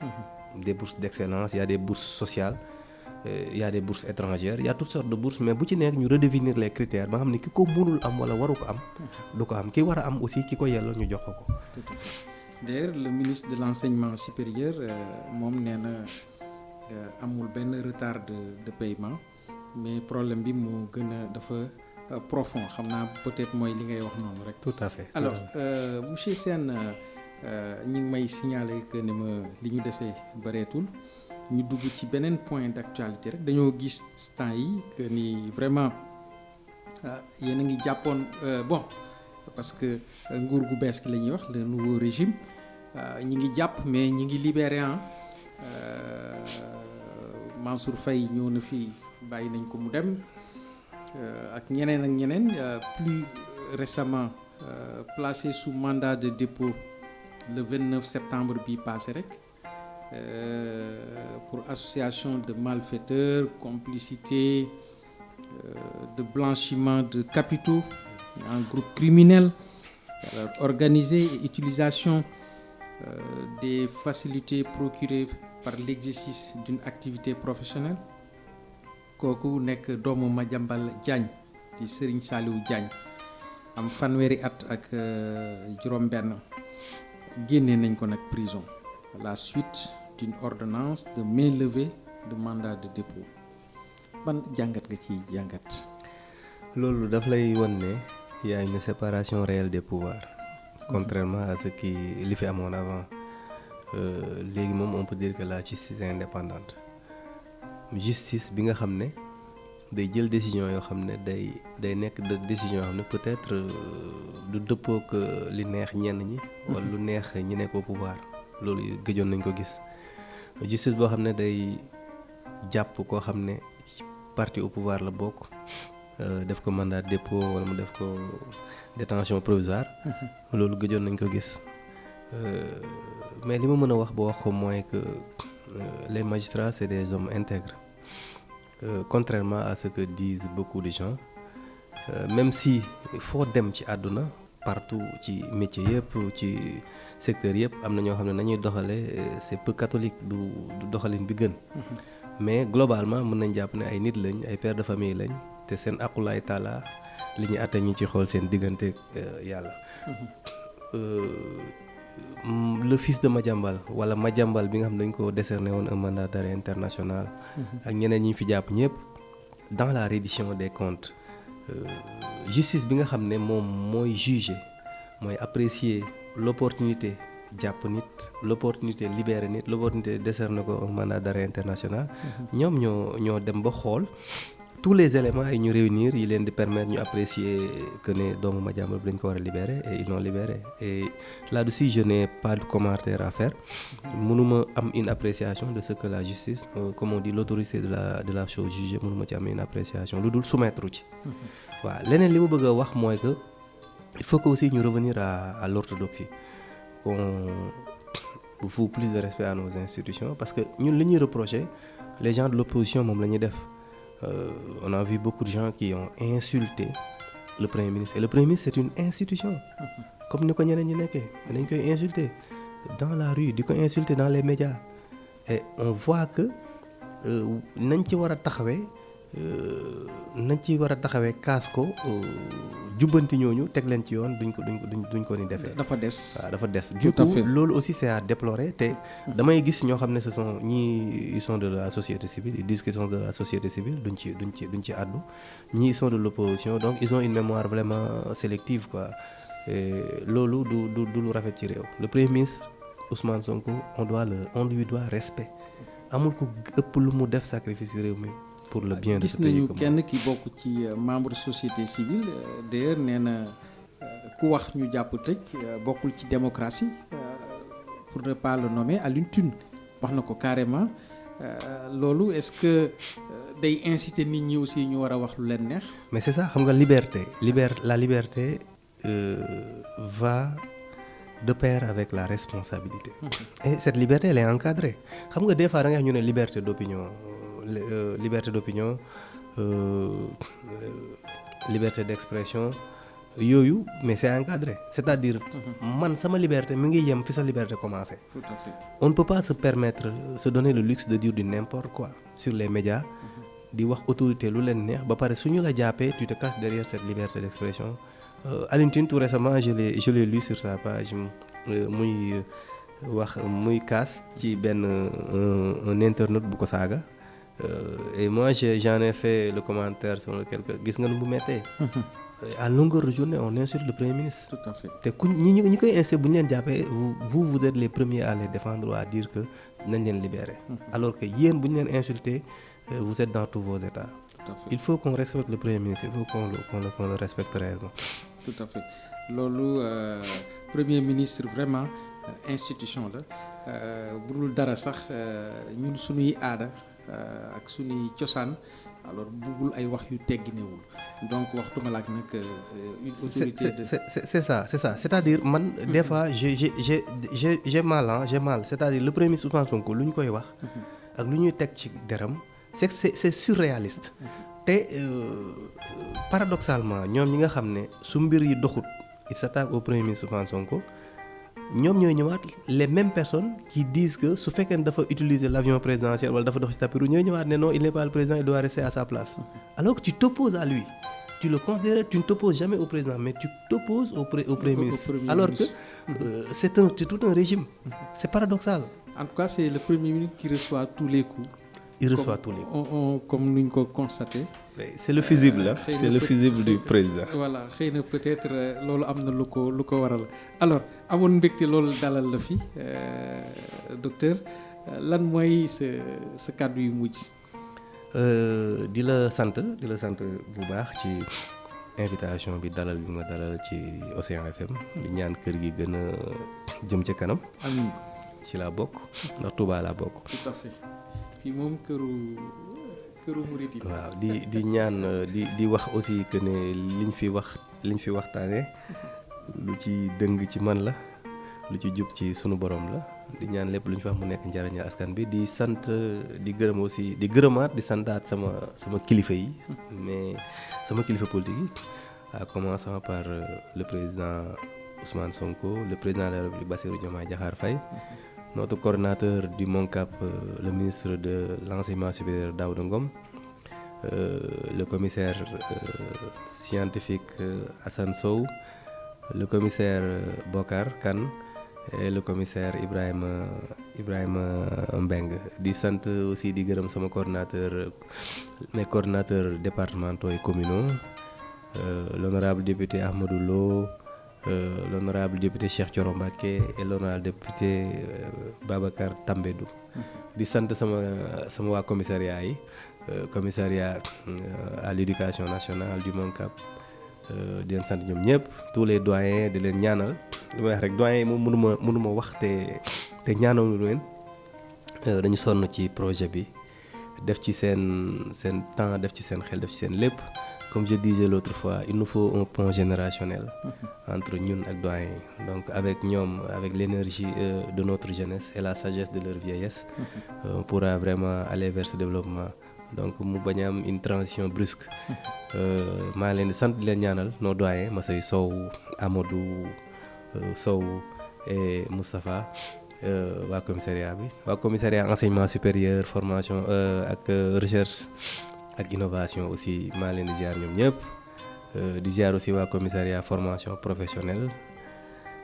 des bourses d'excellence il y a des bourses sociales il y a des bourses étrangères il y a toutes sortes de bourses mais bu ci nekk ñu redéfinir les critères ba nga xam ne ki ko mënul am wala waru ko am du ko am ki war a am aussi ki ko yelloo ñu jox ko ko. D'ailleurs le ministre de l'enseignement supérieur moom nee na amul benn retard de paiement mais problème bi moo gën a dafa profond xam naa peut-être mooy li ngay wax noonu rek. Tout à fait. Alors monsieur Sène ñi ngi may signaler que ni ma li ñu desee bareetul ñu dugg ci beneen point d'actualité rek dañoo gis temps yi que ni vraiment yéen a ngi jàppoon bon parce que nguur gu bees gi la ñuy wax le nouveau régime ñi ngi jàpp mais ñi ngi libéré Mansour Faye ñëw na fii bàyyi nañ ko mu dem ak ñeneen ak ñeneen plus récemment placé sous mandat de dépôt le 29 septembre bi passé rek pour association de malfaiteurs complicité de blanchiment de capitaux en groupe criminel organisé et utilisation des facilités procurées par l'exercice d'une activité professionnelle kooku nekk doomu Madiambal Diagne di Serigne Saliou Diagne am fanweeri at ak juróom-benn génne nañ ko nag prison à la suite d'une ordonnance de mainlevée de mandat de dépôt ban jàngat nga ci jàngat. loolu daf lay wan ne y a une séparation réelle des pouvoirs contrairement à ce qui li fi amoon avant léegi moom on peut dire que la justice est indépendante justice bi nga xam ne day jël décision yoo xam ne day nekk de décision yoo xam ne peut-être du dëppoo que li neex ñenn ñi wala lu neex ñi nekk au pouvoir loolu gëjoon nañ ko gis justice boo xam ne day jàpp koo xam ne parti au pouvoir la bokk def ko mandat de dépôt wala mu def ko détention provisoire loolu gëjoon nañ ko gis mais li ma mën a wax ba wax ko mooy que les magistrats c'est des hommes intègres contrairement à ce que disent beaucoup de gens même si foo dem ci àdduna partout ci métier yëpp ci secteur yëpp am na ñoo xam ne nañuy doxale c'est peu catholique du doxalin bi gën mais globalement mën nañ jàpp ne ay nit lañ ay pères de famille lañ te seen aqulaay taala li ñuy atte ñu ci xool seen diggante yàlla le fils de Madiambal wala Madiambal bi nga xam ne dañ ko décerné woon un mandat d'arrêt international ak ñeneen ñi fi jàpp ñëpp dans la reddition des comptes justice bi nga xam ne moom mooy juger mooy apprécier l'opportunité jàpp nit l'opportunité libérer nit l'opportunité décerner ko un mandat d'arrêt international ñoom ñoo dem ba xool tous les éléments yi ñu réunir yi leen di permettre ñu apprécier que ne doomu Madiambal bi dañ ko war a libérer et ils l'ont libéré et là-dessus je n'ai pas de commentaire à faire mënuma am une appréciation de ce que la justice comme on dit l'autorité de la chose jugée mënuma ci am une appréciation lu dul soumettre ci waaw leneen li ma bëgg a wax mooy que il faut que aussi ñu revenir à l'orthodoxie qu'on voue plus de respect à nos institutions parce que ñun li ñuy reprocher les gens de l'opposition moom la ñuy def on a vu beaucoup de gens qui ont insulté le Premier ministre et le Premier ministre c'est une institution comme ni ko ñeneen ñi nekkee dañ koy insulter dans la rue di ko insulter dans les médias et on voit que nañ ci war a taxawee kaas ko jubbanti ñooñu teg leen ci yoon duñ ko ni defee. dafa des waaw dafa des. du coup loolu aussi c'est à déplorer te damay gis ñoo xam ne ce sont ñii ils sont de la société civile ils disent qu'ils sont de la société civile duñ ci àddu ñii ils sont de l'opposition donc ils ont une mémoire vraiment sélective quoi loolu du lu rafet ci réew. Le Premier ministre Ousmane Sonko on lui doit respect amul ku ëpp lu mu def sacrifice réew mi. pour le bien de ce pays. gis nañu kenn ki bokk ci membre société civile d'ailleurs nee na ku wax ñu jàpp tëj bokkul ci démocratie pour ne pas le nommer Alioune Tine wax na ko carrément loolu est-ce que day inciter nit ñi aussi ñu war a wax lu leen neex. mais c'est ça xam nga la liberté va de pair avec la responsabilité. Et cette liberté, elle est encadrée. Xam nga des fois da ngay wax ñu ne liberté d'opinion liberté d'expression yooyu, mais c'est encadré. C'est-à-dire man sama liberté mi ngi yem fi sa liberté commencé. Tout à fait. On ne peut pas se donner le luxe de dire du n'importe quoi sur les médias, di wax autorité lu leen neex ba pare suñu la jàppee tu te caches derrière cette liberté d'expression. Alioune Tine tout récemment je l'ai lu sur sa page muy kaas ci benn un internaute bu ko saaga. Et moi j'en ai fait le commentaire sur lequel gis nga nu mu mettee. À longueur de journée on insulte le premier ministre. Tout à fait. te ku ñi koy insulter bu ñu leen jàppee vous êtes les premiers à les défendre ou à dire que nañ leen libérer. Alors que yéen bu ñu leen insulter vous êtes dans tous vos états. Tout à fait. Il faut qu'on respecte le premier ministre, il faut qu'on le respecte réellement. Tout à fait loolu premier ministre vraiment institution la bu dul dara sax ñun suñuy aada ak suñuy cosaan alors buggul ay wax yu tegginewul donc waxtuma laak nag une autorité de c'est ça c'est-à-dire man des fois j'ai mal c'est-à-dire le premier ministre Ousmane Sonko lu ñu koy wax ak lu ñuy teg ci deram c'est surréaliste. te paradoxalement ñoom ñi nga xam ne su mbir yi doxut ils s'attaquent au premier ministre Ousmane Sonko ñoom ñooy ñëwaat les mêmes personnes qui disent que su fekkee ne dafa utiliser l'avion présidentiel wala dafa dox ci tapis rouge ñooy ñëwaat ne non il n'est pas le président il doit rester à sa place. Alors que tu t'opposes à lui tu le considères, tu ne t'opposes jamais au président mais tu t'opposes au premier ministre. Alors que c'est tout un régime. C'est paradoxal. En tout cas c'est le premier ministre qui reçoit tous les coups. Il reçoit tous les coups. Comme nous l'avons constaté. C'est le fusible là. C'est le fusible du président. Voilà xëy na peut-être loolu am na lu ko waral alors amoon mbégte loolu dalal la fi docteur lan mooy sa kàddu yu mujj. di la sant bu baax ci invitation bi dalal bi ma dalal ci Océan FM di ñaan kër gi gën a jëm ca kanam. amiin ci laa bokk ndax Touba laa bokk. Tout à fait. fii moom këru murit yi. waaw di ñaan di wax aussi que ne liñ fi waxtaanee lu ci dëng ci man la lu ci jub ci sunu borom la di ñaan lépp lu ñu fi wax mu nekk njariñal askan bi di sant di gërëm aussi di gërëmaat di santaat sama kilifa yi mais sama kilifa politique yi à commencer par le président Ousmane Sonko le président de la République Bassirou Diomaye Diakhar Faye. Notre coordinateur du MONCAP, le ministre de l'Enseignement supérieur Daouda Ngom, le commissaire scientifique Assane Sow, le commissaire Bokar Kane et le commissaire Ibrahima Mbeng. Di sant aussi di gërëm sama mes coordinateurs départementaux et communaux, l'honorable député Ahmadou Lo, l'honorable député Cheikh Thioro Mbacké et l'honorable député Babacar Tambédou. Di sant sama waa commissariat yi commissariat à l'éducation nationale du MONCAP di leen sant ñoom ñëpp tous les doyens di leen ñaanal li may wax rek doyens yi moom mënuma wax te ñaanalu leen dañu sonn ci projet bi def ci seen temps def ci seen xel def ci seen lépp. Comme je disais l'autre fois, il nous faut un pont générationnel entre ñun ak doyens yi. Donc avec ñoom, avec l'énergie de notre jeunesse et la sagesse de leur vieillesse, on pourra vraiment aller vers ce développement. Donc mu bañ a am une transition brusque. maa leen di sant di leen ñaanal nos doyens Massaye Sow, Amadou Sow et Moustapha waa commissariat enseignement supérieur formation ak recherche. ak innovation aussi maa leen di ziar ñoom ñëpp di ziar aussi waa commissariat formation professionnelle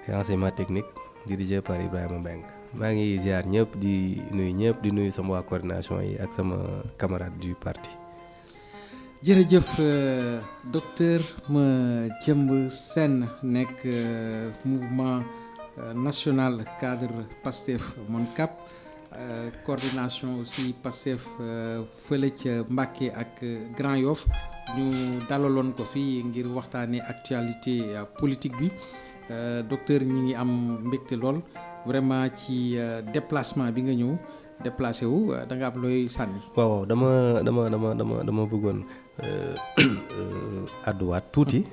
et enseignement technique dirigé par Ibrahima Mbeng maa ngi ziar ñëpp di nuyu sama waa coordination yi ak sama camarade du parti. jërëjëf docteur Madjembe Sène nekk mouvement national cadre Pastef MONCAP. Coordination aussi Pastef fële ca Mbacké ak Grand Yoff ñu dalaloon ko fi ngir waxtaanee actualité politique bi docteur ñi ngi am mbégte lool vraiment ci déplacement bi nga ñëw déplacé wu da nga am looy sànni. waaw dama bëggoon àdduwaat tuuti.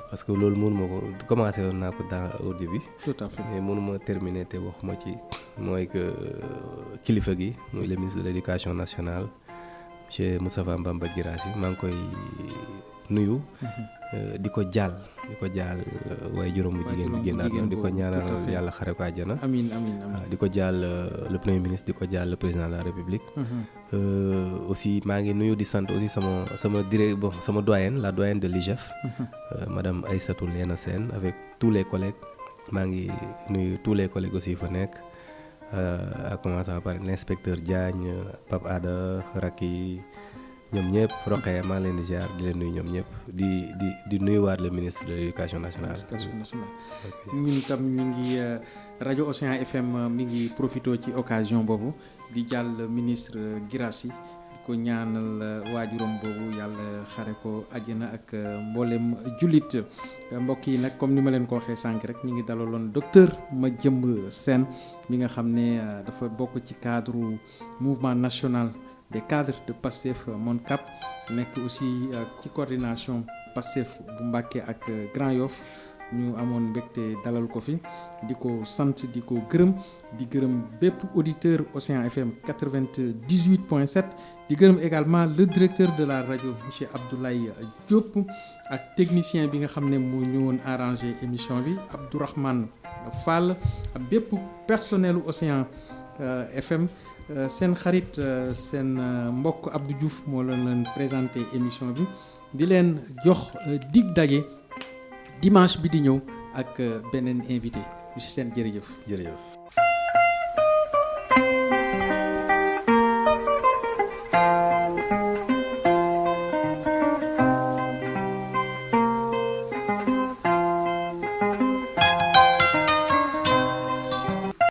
parce que loolu mënuma ko commencé woon naa ko dans au début. tout à fait mais mënuma terminer te waxuma ci mooy que kilifa gi muy le ministre de l'éducation nationale monsieur Moustapha Bamba Guirassy maa ngi koy nuyu. di ko jaal waaye juróom bu jigéen bi génn àdduna di ko ñaanal yàlla xare ko àjjana. amiin di ko jaal le premier ministre di ko jaal le président de la république. aussi maa ngi nuyu di sant aussi sama doyenne la doyenne de l'IJEF. madame Aïssatou Léna Sène avec tous les collègues maa ngi nuyu tous les collègues aussi fa nekk à commencer par l'inspecteur Diagne Pape Ada Raki ñoom ñëpp Rokhaya maa leen di ziar di leen nuyu ñoom ñëpp di nuyuwaat le ministre de l'éducation nationale. ñun tam ñu ngi rajo Océan FM mi ngi profité ci occasion boobu di jàll ministre Guirassy di ko ñaanal waajuram boobu yàlla xare ko àjjana ak mboolem jullit mbokk yi nag comme ni ma leen ko waxee sànq rek ñu ngi dalaloon docteur Madjemba Sène mi nga xam ne dafa bokk ci cadre mouvement national des cadres de Pastef MONCAP nekk aussi ci coordination Pastef bu Mbacké ak Grand Yoff ñu amoon mbégte dalal ko fi di ko sant di ko gërëm di gërëm bépp auditeur Océan FM 98.7 di gërëm également le directeur de la radio monsieur Abdoulaye Diop ak technicien bi nga xam ne moo ñëwoon arrangé émission bi Abdourahmane Fall ak bépp personnelu Océan FM seen xarit seen mbokk Abdou Diouf moo leen présenté émission bi di leen jox dig daje dimanche bi di ñëw ak beneen invité monsieur Sène jërëjëf.